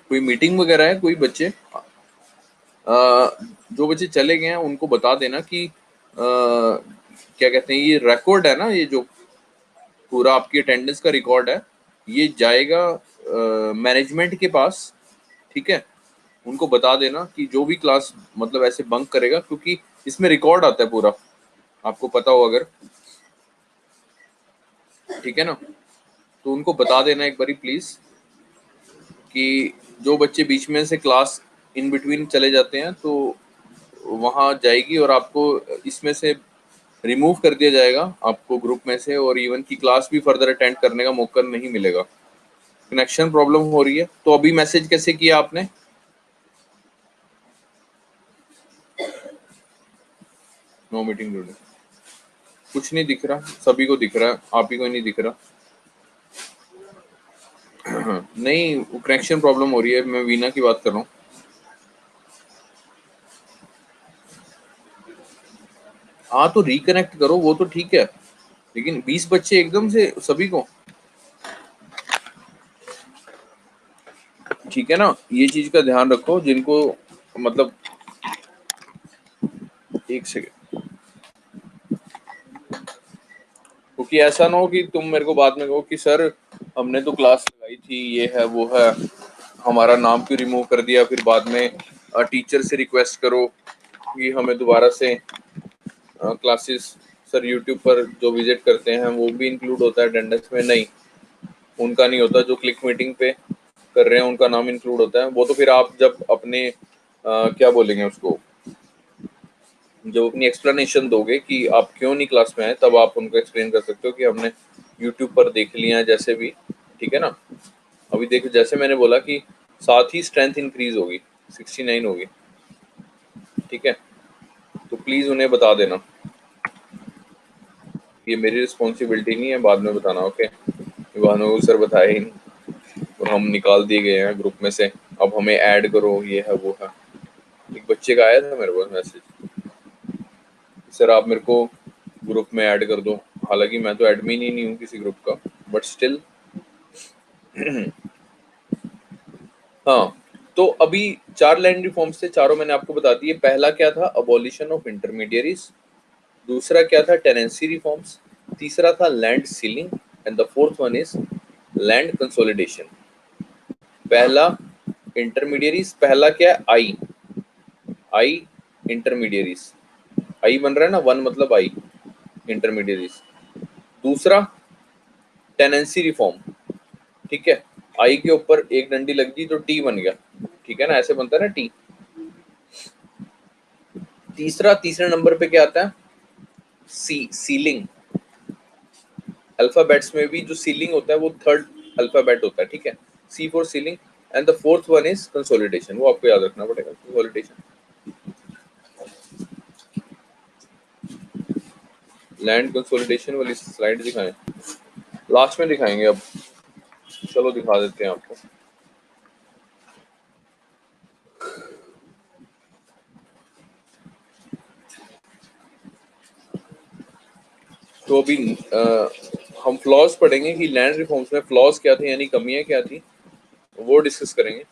कोई मीटिंग वगैरह है, कोई बच्चे, जो बच्चे चले गए हैं उनको बता देना कि क्या कहते हैं, ये रिकॉर्ड है ना, ये जो पूरा आपकी अटेंडेंस का रिकॉर्ड है, ये जाएगा मैनेजमेंट के पास। ठीक है, उनको बता देना कि जो भी क्लास मतलब ऐसे बंक करेगा, क्योंकि इसमें रिकॉर्ड आता है पूरा, आपको पता हो अगर। ठीक है ना, तो उनको बता देना एक बारी प्लीज कि जो बच्चे बीच में से क्लास इन बिटवीन चले जाते हैं तो वहाँ जाएगी और आपको इसमें से रिमूव कर दिया जाएगा, आपको ग्रुप में से, और इवन की क्लास भी फर्दर अटेंड करने का मौका नहीं मिलेगा। कनेक्शन प्रॉब्लम हो रही है, तो अभी मैसेज कैसे किया आपने? नो मीटिंग टुडे, कुछ नहीं दिख रहा, सभी को दिख रहा है, आप ही को नहीं दिख रहा। नहीं, कनेक्शन प्रॉब्लम हो रही है, मैं वीना की बात कर रहा हूँ। हाँ तो रिकनेक्ट करो, वो तो ठीक है, लेकिन 20 बच्चे एकदम से सभी को, ठीक है ना, ये चीज का ध्यान रखो जिनको, मतलब एक सेकेंड, क्योंकि ऐसा ना हो कि तुम मेरे को बाद में कहो कि सर हमने तो क्लास लगाई थी, ये है वो है, हमारा नाम क्यों रिमूव कर दिया, फिर बाद में टीचर से रिक्वेस्ट करो कि हमें दोबारा से क्लासेस, सर यूट्यूब पर जो विजिट करते हैं वो भी इंक्लूड होता है अटेंडेंस में, नहीं उनका नहीं होता, जो क्लिक मीटिंग पे कर रहे हैं उनका नाम इंक्लूड होता है, वो तो फिर आप जब अपने क्या बोलेंगे उसको, जब अपनी एक्सप्लेनेशन दोगे कि आप क्यों नहीं क्लास में आए, तब आप उनको एक्सप्लेन कर सकते हो कि हमने यूट्यूब पर देख लिया है जैसे भी, ठीक है ना। अभी देखो जैसे मैंने बोला कि साथ ही स्ट्रेंथ इंक्रीज होगी, 69 होगी, ठीक है, तो प्लीज उन्हें बता देना, ये मेरी रिस्पॉन्सिबिलिटी नहीं है बाद में बताना, ओके। भानु को सर बताया ही नहीं और हम निकाल दिए गए हैं ग्रुप में से, अब हमें ऐड करो, ये है वो है। एक बच्चे का आया था मेरे पास मैसेज, सर आप मेरे को ग्रुप में ऐड कर दो, हालांकि मैं तो एडमिन ही नहीं हूँ किसी ग्रुप का, बट स्टिल। हाँ, तो अभी 4 लैंड रिफॉर्म्स थे, चारों मैंने आपको बता दिए। पहला क्या था, अबॉलिशन ऑफ इंटरमीडियरीज, दूसरा क्या था, टेनेंसी रिफॉर्म्स, तीसरा था land ceiling, and the fourth one is land consolidation. पहला इंटरमीडियरीज, पहला क्या है, आई, आई इंटरमीडियरीज, आई बन रहा है ना, वन मतलब आई इंटरमीडियरीज। दूसरा टेनेंसी रिफॉर्म, ठीक है, आई के ऊपर एक डंडी लग गई तो टी बन गया, ठीक है ना, ऐसे बनता है ना टी। तीसरे नंबर पे क्या आता है, सी, सीलिंग। अल्फाबेट्स में भी जो सीलिंग होता है वो थर्ड अल्फाबेट होता है, ठीक है, C for ceiling. And the fourth one is consolidation, वो आपको याद रखना पड़ेगा, कंसोलिडेशन। लैंड कंसोलिडेशन वाली स्लाइड दिखाएं, लास्ट में दिखाएंगे अब, चलो दिखा देते हैं आपको। तो अभी हम फ्लॉज पढ़ेंगे कि लैंड रिफॉर्म्स में फ्लॉज क्या थे, यानी कमियां क्या थी, वो डिस्कस करेंगे।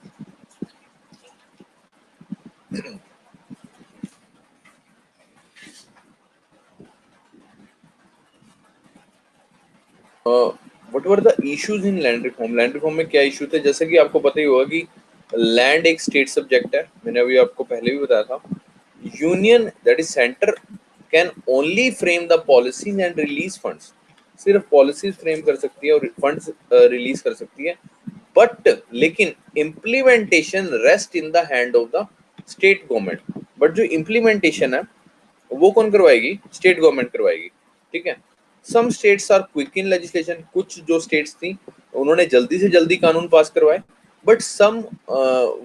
What were the issues in land reform, land reform में क्या इशू थे, जैसे कि आपको पता ही होगा कि लैंड एक स्टेट सब्जेक्ट है, मैंने अभी आपको पहले भी बताया था। Union that is centre can only frame the policies and release funds, सिर्फ पॉलिसीज फ्रेम कर सकती है और फंड्स रिलीज कर सकती है, बट लेकिन implementation rest in the hand of the state government. But जो इम्प्लीमेंटेशन है वो कौन करवाएगी, स्टेट गवर्नमेंट करवाएगी, ठीक है। Some states are quick in legislation, कुछ जो स्टेट्स थी उन्होंने जल्दी से जल्दी कानून पास करवाए, but some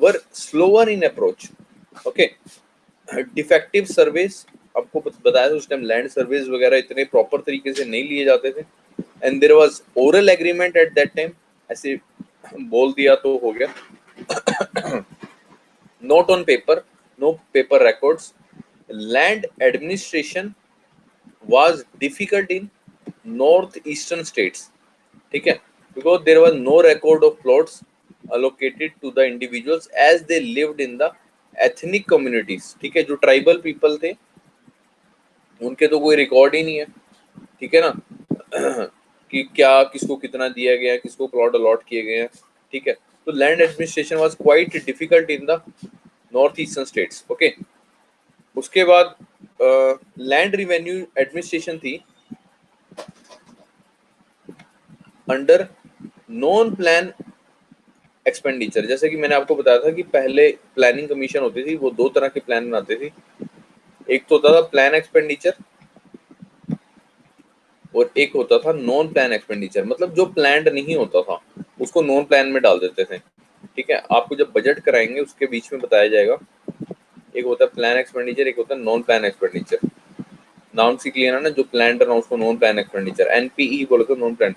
were slower in approach, okay. Defective surveys, आपको बताया था उस टाइम लैंड सर्वेस वगैरह इतने प्रॉपर तरीके से नहीं लिए जाते थे, and there was oral agreement at that time, ऐसे बोल दिया तो हो गया, not on paper, no paper records, land administration was difficult in northeastern states, ठीक है, because there was no record of plots allocated to the individuals as they lived in the ethnic communities, ठीक है, जो tribal people थे उनके तो कोई record ही नहीं है, ठीक है ना, कि क्या किसको कितना दिया गया है, किसको प्लॉट अलॉट किए गए हैं, ठीक है। तो land administration was quite difficult in the north eastern states, okay. उसके बाद लैंड रिवेन्यू एडमिनिस्ट्रेशन थी अंडर नॉन प्लान एक्सपेंडिचर, जैसे कि मैंने आपको बताया था कि पहले प्लानिंग कमीशन होती थी, वो दो तरह के प्लान बनाती थी, एक तो होता था प्लान एक्सपेंडिचर और एक होता था नॉन प्लान एक्सपेंडिचर, मतलब जो प्लान्ड नहीं होता था उसको नॉन प्लान में डाल देते थे, ठीक है। आपको जब बजट कराएंगे उसके बीच में बताया जाएगा, एक होता है प्लान एक्सपेंडिचर, एक होता है नॉन प्लान एक्सपेंडिचर। नाम से क्लियर है ना, जो प्लान है ना उसको नॉन प्लान एक्सपेंडिचर, एनपीई बोले तो non plan.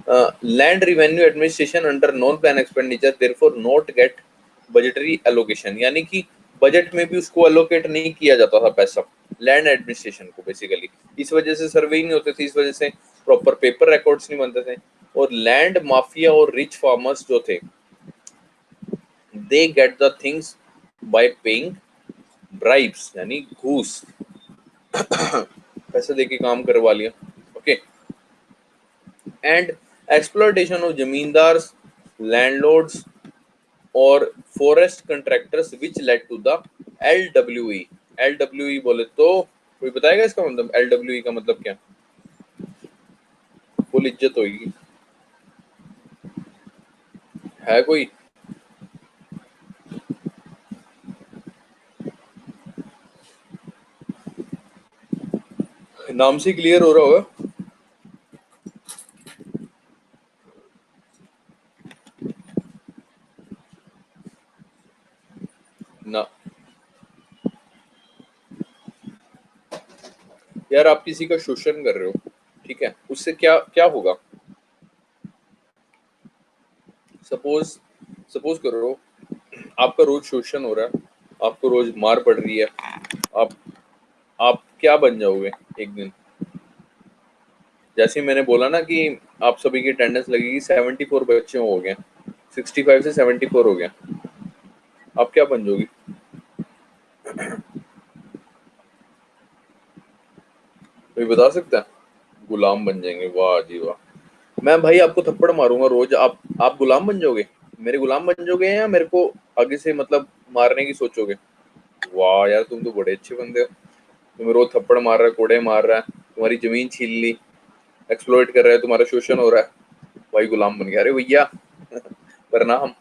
Land revenue administration under non plan expenditure therefore not gate budgetary allocation, यानी कि बजट में भी उसको एलोकेट नहीं किया जाता था पैसा लैंड एडमिनिस्ट्रेशन को बेसिकली। इस वजह से सर्वे ही नहीं होते थे, इस वजह से प्रॉपर पेपर रिकॉर्ड्स नहीं बनते थे, और लैंड माफिया और रिच फार्मर्स जो थे they get the things by paying bribes, यानी घूस पैसे देके काम करवा लिया। Okay, and exploitation of zamindars, landlords और forest contractors which led to the LWE। LWE बोले तो कोई बताएगा इसका मतलब? LWE का मतलब क्या? फुल इज्जत होगी, है कोई? नाम से क्लियर हो रहा होगा ना। यार आप किसी का शोषण कर रहे हो, ठीक है, उससे क्या क्या होगा? सपोज सपोज करो आपका रोज शोषण हो रहा है, आपको रोज मार पड़ रही है, आप आप क्या बन जाओगे एक दिन? जैसे ही मैंने बोला ना कि आप सभी की अटेंडेंस लगेगी, 74 बच्चे हो गए, 65 से 74 हो गया, आप क्या बन जाओगी? कोई बता सकता है? गुलाम बन जाएंगे, वाह जी वाह। मैं भाई आपको थप्पड़ मारूंगा रोज, आप गुलाम बन जाओगे? मेरे गुलाम बन जाओगे या मेरे को आगे से मतलब मारने की सोचोगे? वाह यार, तुम तो बड़े अच्छे बंदे हो। तुम रोज थप्पड़ मार रहा है, कोड़े मार रहा है, तुम्हारी जमीन छीन ली, एक्सप्लॉइट कर रहा है, तुम्हारा शोषण हो रहा है, भाई गुलाम बन गया। अरे भैया प्रणाम,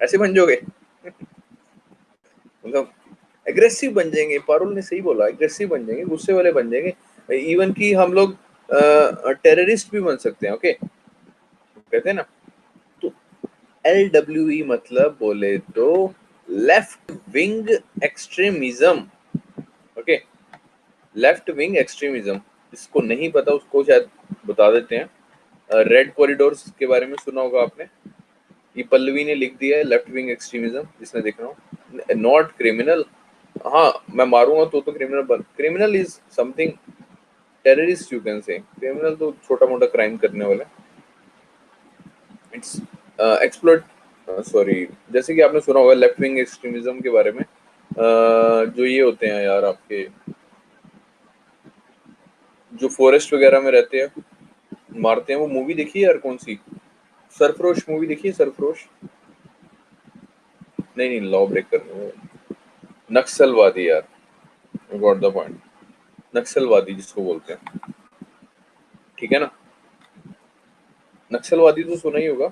ऐसे बन जाओगे? मतलब एग्रेसिव बन जाएंगे, पारुल ने सही बोला, एग्रेसिव बन जाएंगे, गुस्से वाले बन जाएंगे, इवन कि हम लोग टेररिस्ट भी बन सकते हैं। ओके, कहते हैं ना। तो LWE मतलब बोले तो left wing extremism. Okay, left wing extremism, जिसको नहीं पता उसको शायद बता देते हैं। रेड कॉरिडोर्स के बारे में सुना होगा आपने, ये पल्लवी ने लिख दिया है, लेफ्ट विंग एक्सट्रीमिज्म जिसने देख रहा हूँ, नॉट क्रिमिनल। हाँ, मैं मारूंगा तो क्रिमिनल बन, criminal is something, terrorist you can say, criminal तो छोटा मोटा क्राइम करने वाला। इट्स एक्सप्लोट, सॉरी, जैसे कि आपने सुना होगा लेफ्ट विंग एक्सट्रीमिज्म के बारे में, जो ये होते हैं यार आपके, जो फॉरेस्ट वगैरह में रहते हैं, मारते हैं। वो मूवी देखी है यार, कौन सी? सरफरोश मूवी देखी है, सरफरोश? नहीं नहीं, लॉ ब्रेकर, नक्सलवादी यार, गॉट द पॉइंट, नक्सलवादी जिसको बोलते हैं, ठीक है ना। नक्सलवादी तो सुना ही होगा,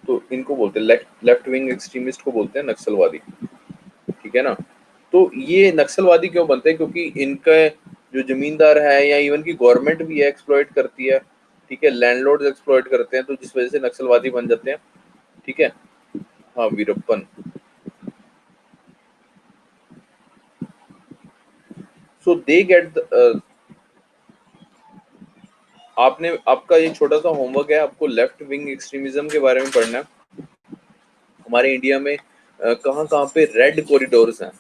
तो इनको बोलते हैं लेफ्ट विंग एक्सट्रीमिस्ट को बोलते हैं नक्सलवादी, ठीक है ना। तो ये नक्सलवादी क्यों बनते हैं? क्योंकि इनका जो जमींदार है या इवन की गवर्नमेंट भी है एक्सप्लॉइट करती है, ठीक है, लैंडलॉर्ड्स एक्सप्लॉइट करते हैं, तो जिस वजह से नक्सलवादी बन जाते हैं, ठीक है। हाँ वीरप्पन, सो दे गेट, आपने, आपका ये छोटा सा होमवर्क है, आपको लेफ्ट विंग एक्सट्रीमिज्म के बारे में पढ़ना है। हमारे इंडिया में कहाँ कहाँ पे रेड कॉरिडोर्स हैं?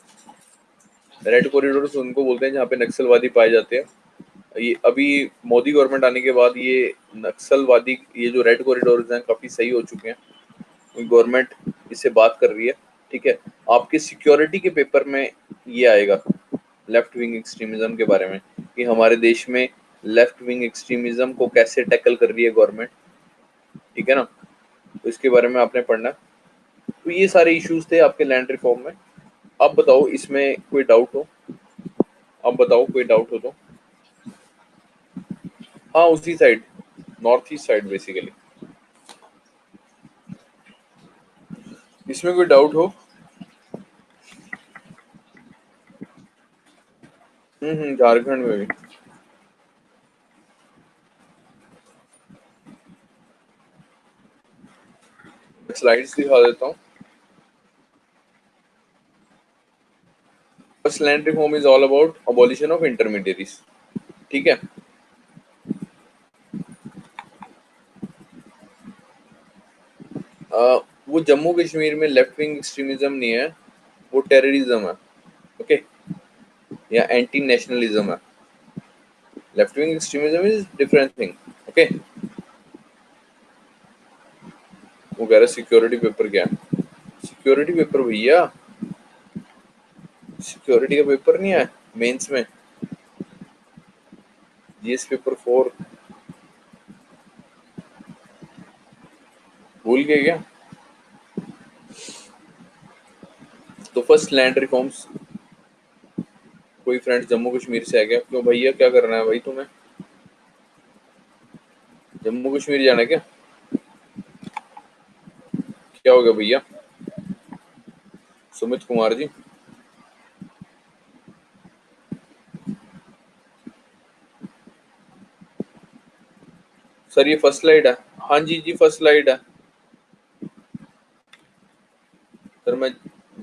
रेड कॉरिडोर्स उनको बोलते हैं जहाँ पे नक्सलवादी पाए जाते हैं। ये अभी मोदी गवर्नमेंट आने के बाद ये नक्सलवादी, ये जो रेड कॉरिडोर्स हैं काफी सही हो चुके हैं, गवर्नमेंट इससे बात कर रही है, ठीक है। आपके सिक्योरिटी के पेपर में ये आएगा लेफ्ट विंग एक्सट्रीमिज्म के बारे में, कि हमारे देश में लेफ्ट विंग एक्सट्रीमिज्म को कैसे टैकल कर रही है गवर्नमेंट, ठीक है ना। तो इसके बारे में आपने पढ़ना। तो ये सारे इश्यूज थे आपके लैंड रिफॉर्म में। अब बताओ इसमें कोई डाउट हो? अब बताओ कोई डाउट हो तो। हाँ उसी side, north east side basically. इसमें कोई डाउट हो? झारखंड में भी। स्लाइड्स दिखा देता हूँ। First land reform is all about abolition of intermediaries, ठीक है। वो जम्मू कश्मीर में लेफ्ट विंग एक्सट्रीमिज्म नहीं है, वो टेररिज्म है, ओके, या एंटी नेशनलिज्म है। Left wing extremism is different thing, okay. वो कह रहा है सिक्योरिटी पेपर क्या है? सिक्योरिटी पेपर भैया, सिक्योरिटी का पेपर नहीं है मेंस में, जीएस पेपर 4, भूल गए क्या? तो फर्स्ट लैंड रिफॉर्म्स, कोई फ्रेंड जम्मू कश्मीर से आ गया, क्यों भैया क्या करना है भाई तुम्हें? जम्मू कश्मीर जाना है क्या? क्या हो गया भैया? सुमित कुमार जी, सर ये फर्स्ट स्लाइड है। हाँ जी जी, फर्स्ट स्लाइड है सर, मैं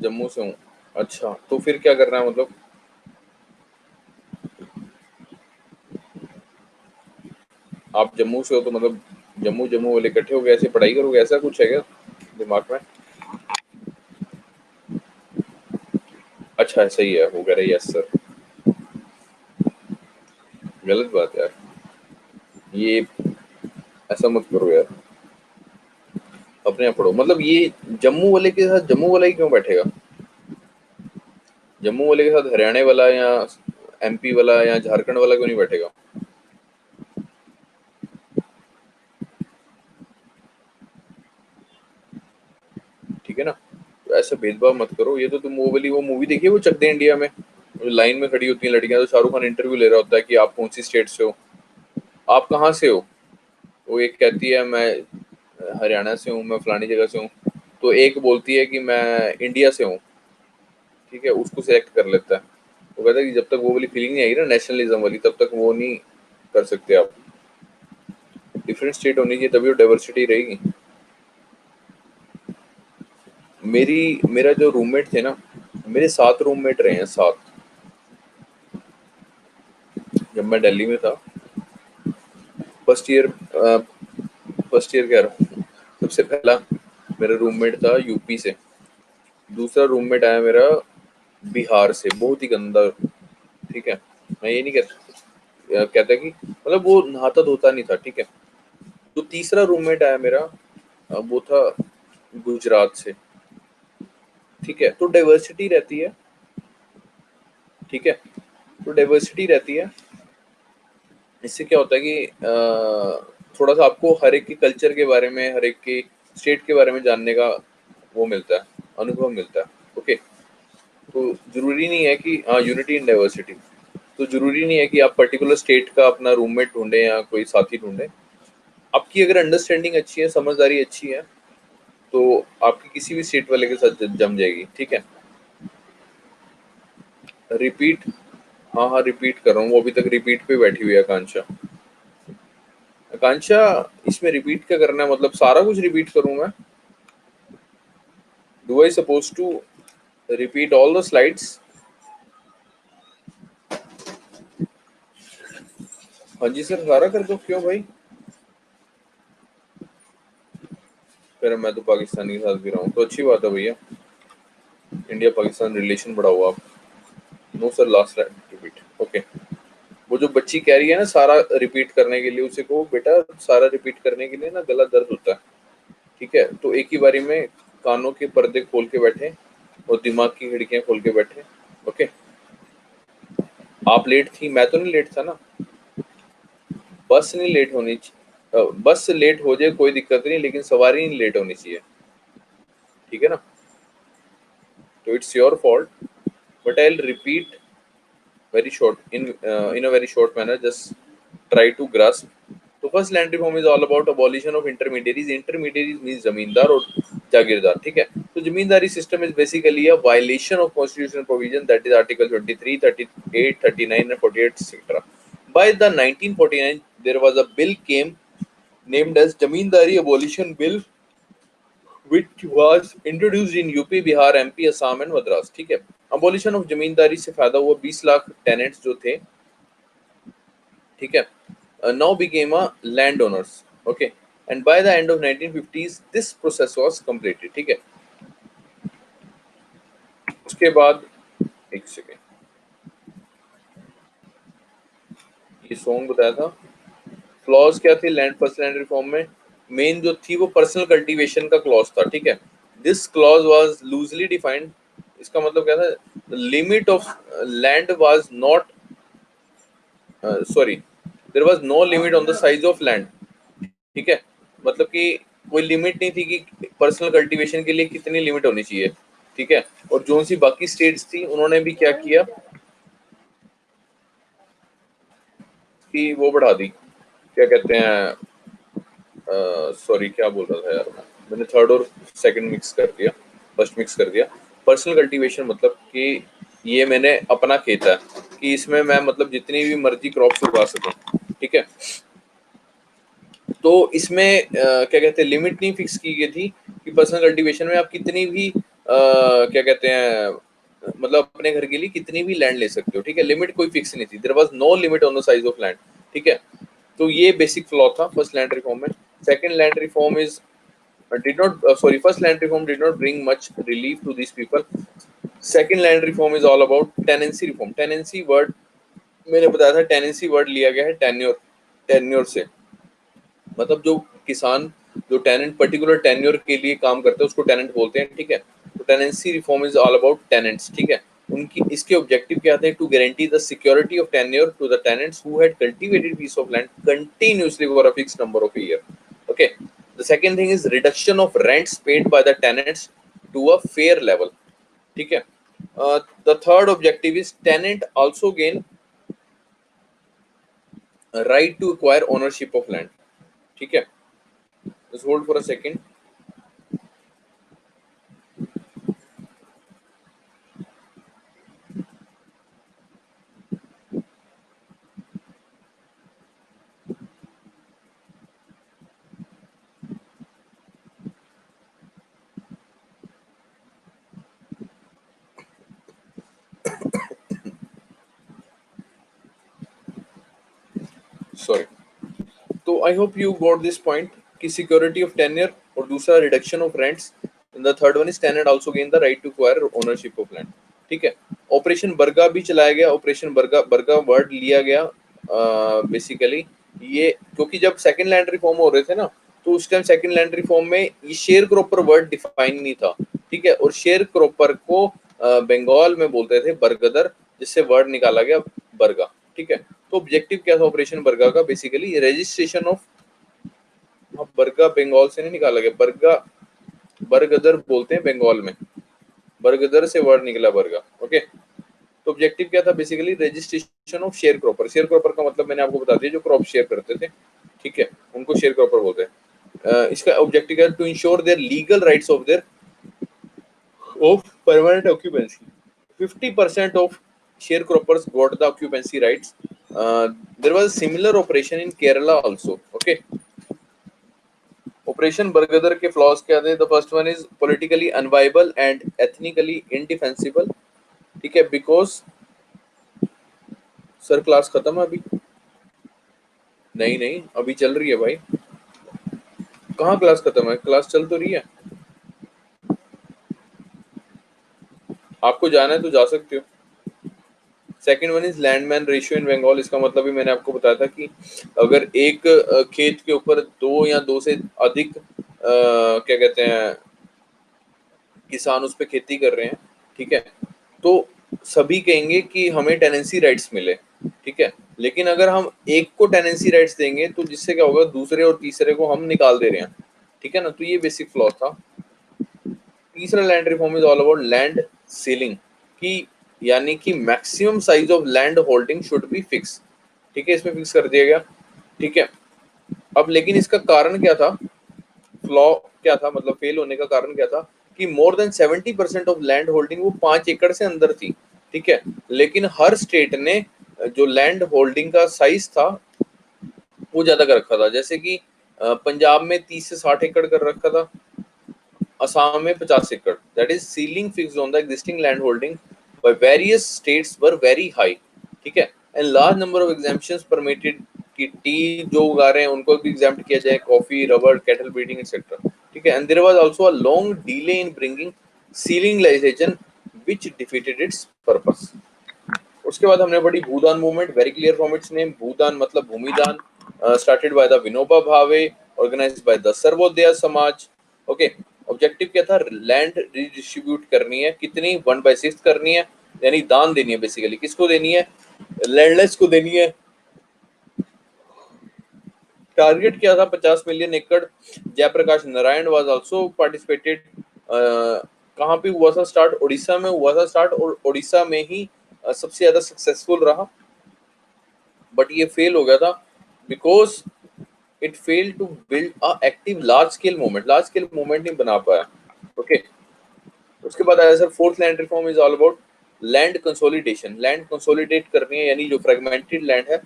जम्मू से हूँ। अच्छा, तो फिर क्या करना है मतलब? आप जम्मू से हो तो मतलब जम्मू जम्मू वाले इकट्ठे हो गए ऐसे पढ़ाई करोगे, ऐसा कुछ है क्या दिमाग में? अच्छा है, सही है, वो कह रहे यस सर। गलत बात है यार, ये ऐसा मत करो यार, अपने आप पढ़ो। मतलब ये जम्मू वाले के साथ जम्मू वाला ही क्यों बैठेगा? जम्मू वाले के साथ हरियाणा वाला या एमपी वाला या झारखंड वाला क्यों नहीं बैठेगा? ठीक है ना, तो ऐसा भेदभाव मत करो। ये तो तुम वो वाली वो मूवी देखी है, वो चक दे इंडिया में, लाइन में खड़ी होती हैं लड़कियां, तो शाहरुख खान इंटरव्यू ले रहा होता है कि आप कौन सी स्टेट से हो, आप कहाँ से हो? वो एक कहती है मैं हरियाणा से हूँ, मैं फलानी जगह से हूँ, तो एक बोलती है कि मैं इंडिया से हूँ। ठीक है, उसको सिलेक्ट कर लेता है। वो कहता है कि जब तक वो वाली फीलिंग नहीं आएगी ना नेशनलिज्म वाली, तब तक वो नहीं कर सकते आप। डिफरेंट स्टेट होनी चाहिए, तभी वो डाइवर्सिटी रहेगी। मेरा जो रूममेट थे ना, मेरे 7 रूममेट रहे हैं, 7। जब मैं दिल्ली में था, फर्स्ट ईयर, फर्स्ट ईयर कह रहा हूँ, सबसे पहला मेरा रूममेट था यूपी से। दूसरा रूममेट आया मेरा बिहार से, बहुत ही गंदा। ठीक है, मैं ये नहीं कहता, कहता कि मतलब वो नहाता धोता नहीं था, ठीक है। तो तीसरा रूममेट आया मेरा, वो था गुजरात से। ठीक है, तो डाइवर्सिटी रहती है। ठीक है, तो डाइवर्सिटी रहती है। इससे क्या होता है कि थोड़ा सा आपको हर एक के कल्चर के बारे में, हर एक के स्टेट के बारे में जानने का वो मिलता है, अनुभव मिलता है, ओके। तो जरूरी नहीं है कि हाँ, यूनिटी इन डाइवर्सिटी, तो जरूरी नहीं है कि आप पर्टिकुलर स्टेट का अपना रूममेट ढूंढें या कोई साथी ढूंढें। आपकी अगर अंडरस्टैंडिंग अच्छी है, समझदारी अच्छी है, तो आपकी किसी भी स्टेट वाले के साथ जम जाएगी। ठीक है, रिपीट, हाँ हाँ रिपीट कर रहा हूँ, वो अभी तक रिपीट पे बैठी हुई है आकांक्षा। आकांक्षा, इसमें रिपीट क्या करना है? मतलब सारा कुछ रिपीट करूँ मैं? Do I suppose to repeat all the slides? हाँ जी सर, सारा कर दो, क्यों भाई? फिर मैं तो पाकिस्तानी के साथ भी रहा हूँ, तो अच्छी बात है भैया, इंडिया पाकिस्तान रिलेशन बढ़ाओ आप। No sir, last slide repeat, okay. वो जो बच्ची कह रही है ना सारा रिपीट करने के लिए, उसे कहो बेटा सारा रिपीट करने के लिए ना गला दर्द होता है। ठीक है, तो एक ही बारी में कानों के पर्दे खोल के बैठे और दिमाग की खिड़कियां खोल के बैठे, ओके। आप लेट थी, मैं तो नहीं लेट था ना। बस नहीं लेट होनी चाहिए, बस लेट हो जाए कोई दिक्कत नहीं, लेकिन सवारी नहीं लेट होनी चाहिए। ठीक है ना, तो it's your fault, but I will repeat very short in a very short manner, just try to grasp. So first land reform is all about abolition of intermediaries. Intermediaries means zamindar or jagirdar, ठीक है। तो जमींदारी system is basically a violation of constitutional provision, that is article 23, 38, 39 and 48 etc. By the 1949 there was a bill came named as Jamindari Abolition Bill, which was introduced in UP, Bihar, MP, Assam and Madras. ठीक है, abolition of जमींदारी से फायदा हुआ 20 lakh tenants जो थे। ठीक है, now became a land owners, okay. and by the end of 1950s this process was completed. ठीक है, उसके बाद एक सेकेंड, ये सॉन्ग बताया था, क्लॉज क्या थी लैंड फर्स्ट लैंड रिफॉर्म में, मेन जो थी वो पर्सनल कल्टीवेशन का क्लॉज था। ठीक है, this clause was loosely defined, इसका मतलब क्या था, limit of land was not sorry, there was no limit on the size of land. ठीक है, मतलब कि कोई लिमिट नहीं थी कि पर्सनल कल्टीवेशन के लिए कितनी लिमिट होनी चाहिए। ठीक है, और जो सी बाकी स्टेट्स थी उन्होंने भी क्या किया कि वो बढ़ा दी, क्या कहते हैं, सॉरी क्या बोल रहा था यार मैंने थर्ड और सेकंड मिक्स कर दिया, फर्स्ट मिक्स कर दिया। पर्सनल कल्टीवेशन मतलब कि ये मैंने अपना खेत है कि इसमें मैं मतलब जितनी भी मर्जी क्रॉप्स उगा सकूं। ठीक है, तो इसमें क्या कहते हैं लिमिट नहीं फिक्स की गई थी कि पर्सनल कल्टीवेशन में आप कितनी भी क्या कहते हैं मतलब अपने घर के लिए कितनी भी लैंड ले सकते हो। ठीक है, लिमिट कोई फिक्स नहीं थी, there was no limit on the size of land. ठीक है, तो ये बेसिक फ्लॉ था फर्स्ट लैंड रिफॉर्म में। Second land reform is did not sorry first land reform did not bring much relief to these people. Second land reform is all about tenancy reform. Tenancy word मैंने बताया था, tenancy word लिया गया है tenure, tenure से, मतलब जो किसान जो टेनेंट पर्टिकुलर टेन्योर के लिए काम करते हैं उसको टेनेंट बोलते हैं। ठीक है, तो tenancy reform is all about tenants. ठीक है, उनकी इसके ऑब्जेक्टिव क्या थे, to guarantee the security of tenure to the tenants who had cultivated piece of land continuously for a fixed number of year. Okay, the second thing is reduction of rents paid by the tenants to a fair level. ठीक है, the third objective is tenant also gain right to acquire ownership of land. ठीक है, just hold for a second. Sorry. तो I hope you got this point कि security of tenure और दूसरा reduction of rents, the third one is tenant also gain the right to acquire ownership of land. ठीक है, operation Barga भी चलाया गया। Operation Barga, Barga word लिया गया बेसिकली ये क्योंकि जब सेकंड लैंड रिफॉर्म हो रहे थे ना, तो उस टाइम सेकंड लैंड रिफॉर्म में ये शेयर क्रॉपर वर्ड डिफाइन नहीं था। ठीक है, और शेयर क्रॉपर को बंगाल में बोलते थे बरगदर, जिससे वर्ड निकाला गया बर्गा। ठीक है, तो ऑब्जेक्टिव क्या था ऑपरेशन बर्गा का, basically registration of, Barga Bengal से नहीं निकाला गया, बर्गा बरगदर बोलते हैं बंगाल में, बरगदर से वर्ड निकला बर्गा। ओके, तो ऑब्जेक्टिव क्या था basically registration of share cropper. Share cropper का मतलब मैंने आपको बता दिया, जो क्रॉप शेयर करते थे। ठीक है, उनको शेयर क्रॉपर बोलते हैं। इसका ऑब्जेक्टिव है to ensure their legal rights of their of permanent occupancy. 50% of sharecroppers got the occupancy rights. There was a similar operation in Kerala also. Okay. Operation Bargadar के flaws क्या थे? The first one is politically unviable and ethnically indefensible. ठीक है, because sir class खत्म है अभी? नहीं नहीं, अभी चल रही है भाई। कहाँ क्लास खत्म है? क्लास चल तो रही है। आपको जाना है तो जा सकते हो। Second one is land man ratio in Bengal. इसका मतलब भी मैंने आपको बताया था कि अगर एक खेत के ऊपर दो या दो से अधिक क्या कहते हैं किसान उस पर खेती कर रहे हैं, ठीक है, तो सभी कहेंगे कि हमें टेनेंसी राइट्स मिले। ठीक है, लेकिन अगर हम एक को टेनेंसी राइट्स देंगे तो जिससे क्या होगा, दूसरे और तीसरे को हम निकाल दे रहे हैं। ठीक है ना, तो ये बेसिक फ्लॉ था। तीसरा land reform is all about land ceiling की, यानी कि maximum size of land holding should be fix. ठीक है, इसमें फिक्स कर दिया गया। ठीक है, अब लेकिन इसका कारण क्या था, फ्लॉ क्या था, मतलब फेल होने का कारण क्या था कि more than 70% of land holding वो 5 एकड़ से अंदर थी। ठीक है, लेकिन हर स्टेट ने जो लैंड होल्डिंग का साइज था वो ज्यादा कर रखा था। जैसे कि पंजाब में 30 से 60 एकड़ कर रखा था, असम में 50 एकड़। That is ceiling fixed on the existing land holding by various states were very high. ठीक है, and large number of exemptions permitted कि टी जो उगा रहे हैं उनको भी एग्जाम्प्ट किया जाए, coffee, rubber, cattle breeding etcetera, ठीक है। And there was also a long delay in bringing ceiling legislation which defeated its purpose. उसके बाद हमने पढ़ी Bhoodan movement, very clear from it's name, भूदान मतलब भूमिदान, started by the Vinoba Bhave, organised by the Sarvodaya समाज। Okay, objective क्या था, लैंड रिडिस्ट्रीब्यूट करनी है, कितनी 1/6 करनी है, यानी दान देनी है बेसिकली, किसको देनी है, लैंडलेस को देनी है। टारगेट क्या था, 50 मिलियन एकड़। Jayaprakash Narayan was also participated. कहाँ पे हुआ था स्टार्ट, उड़ीसा में हुआ था स्टार्ट, और उड़ीसा में ही सबसे ज्यादा सक्सेसफुल रहा, बट ये फेल हो गया था because it fail to build a active large scale movement नहीं बना पाया। ओके, उसके बाद आया sir fourth land reform is all about land consolidation. Land consolidate करनी है, यानी जो फ्रेगमेंटेड लैंड है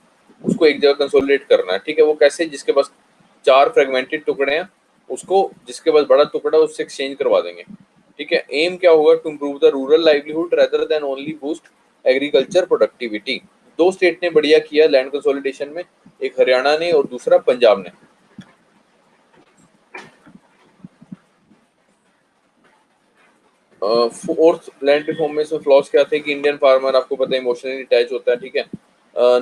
उसको एक जगह कंसोलिडेट करना है, ठीक है। वो कैसे, जिसके पास 4 फ्रेगमेंटेड टुकड़े हैं उसको जिसके पास बड़ा टुकड़ा है उससे एक्सचेंज करवा देंगे, ठीक है। एम क्या होगा, to improve the rural livelihood rather than only boost agriculture productivity. दो स्टेट ने बढ़िया किया लैंड कंसोलिडेशन में, एक हरियाणा ने और दूसरा पंजाब ने। फोर्थ लैंड रिफॉर्म में इसमें फ्लॉज क्या थे कि इंडियन फार्मर आपको पता है इमोशनली अटैच होता है, ठीक है,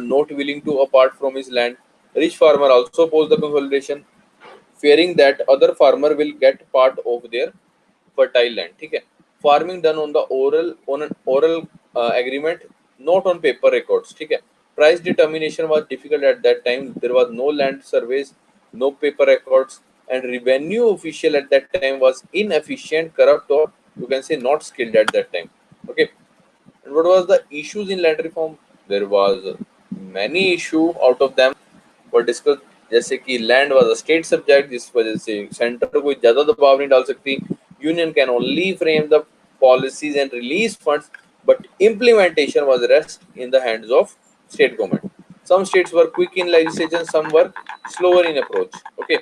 not willing to apart from his land. Rich farmer also oppose the consolidation fearing that other farmer will get part of their fertile land, ठीक है। Farming done on an oral agreement, not on paper records, ठीक है। Price determination was difficult at that time, there was no land surveys, no paper records, and revenue official at that time was inefficient, corrupt, or you can say not skilled at that time. Okay, and what was the issues in land reform? There was many issue, out of them were discussed, जैसे कि land was a state subject, जिस वजह से centre को ज्यादा दबाव नहीं डाल सकती, union can only frame the policies and release funds, but implementation was rest in the hands of state government. Some states were quick in legislation, some were slower in approach. Okay,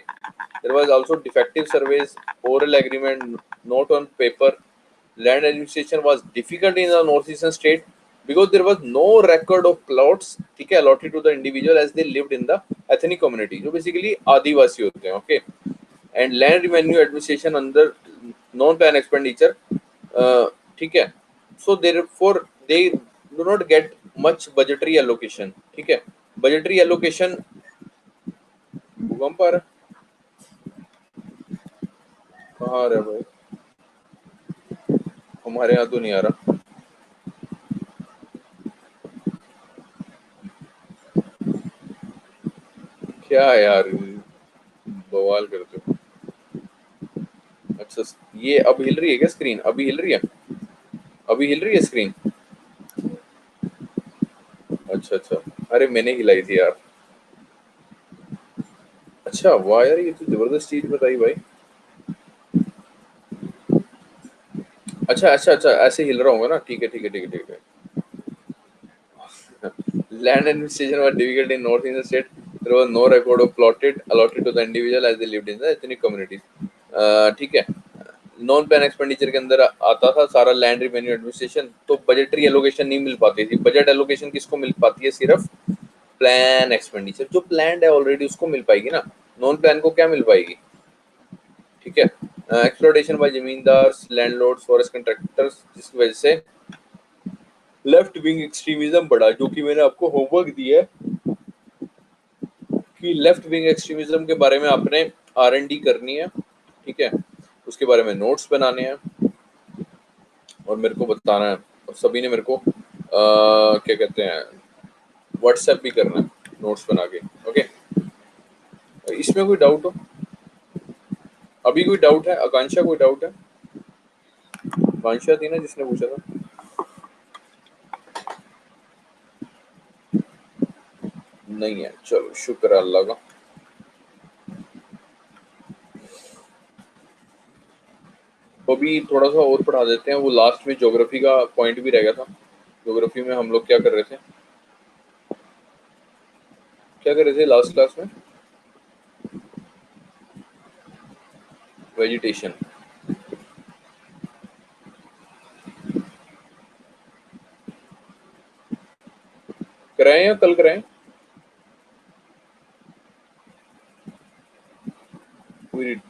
there was also defective surveys, oral agreement, not on paper. Land administration was difficult in the northeastern state because there was no record of plots, ठीक है, allotted to the individual as they lived in the ethnic community, जो basically आदिवासी होते हैं। Okay, and land revenue administration under non-plan expenditure, ठीक है, so therefore they do not get much budgetary allocation, ठीक है। budgetary allocation भूकंप आ रहा है? कहाँ आ रहा है भाई, हमारे यहाँ तो नहीं आ रहा। क्या यार बवाल करते हो। अच्छा, ये अब हिल रही है क्या स्क्रीन, अभी हिल रही है, अभी हिल रही है स्क्रीन। अच्छा अच्छा, अरे मैंने हिलाई थी यार। अच्छा वाह यार, ये तो जबरदस्त चीज बताई भाई। अच्छा अच्छा अच्छा, ऐसे हिल रहा होगा ना, ठीक है ठीक है ठीक है ठीक है। Land administration was difficult in North Indian state. There was no record of plotted allotted to the individual as they lived in the ethnic communities. ठीक है, नॉन प्लान एक्सपेंडिचर के अंदर आता था सारा लैंड रेवेन्यू एडमिनिस्ट्रेशन, तो budgetary allocation नहीं मिल पाती थी। बजट एलोकेशन किसको मिल पाती है, सिर्फ प्लान एक्सपेंडिचर, जो प्लान है ऑलरेडी उसको मिल पाएगी ना, नॉन प्लान को क्या मिल पाएगी, ठीक है। एक्सप्लोटेशन बाय जमींदार, लैंडलॉर्ड्स, फॉरेस्ट कंट्रैक्टर्स, जिसकी वजह से लेफ्ट विंग एक्सट्रीमिज्म बढ़ा, जो कि मैंने आपको होमवर्क दिया है कि लेफ्ट विंग एक्सट्रीमिज्म के बारे में आपने R&D करनी है, ठीक है, उसके बारे में नोट्स बनाने हैं और मेरे को बताना है, और सभी ने मेरे को क्या कहते हैं व्हाट्सएप भी करना है नोट्स बना के। ओके, इसमें कोई डाउट हो, अभी कोई डाउट है, आकांक्षा कोई डाउट है, आकांक्षा थी ना जिसने पूछा था। नहीं है, चलो शुक्र है अल्लाह का। तो अभी थोड़ा सा और पढ़ा देते हैं, वो लास्ट में ज्योग्राफी का पॉइंट भी रह गया था। ज्योग्राफी में हम लोग क्या कर रहे थे, क्या कर रहे थे लास्ट क्लास में, वेजिटेशन कराएं या कल कराएं। we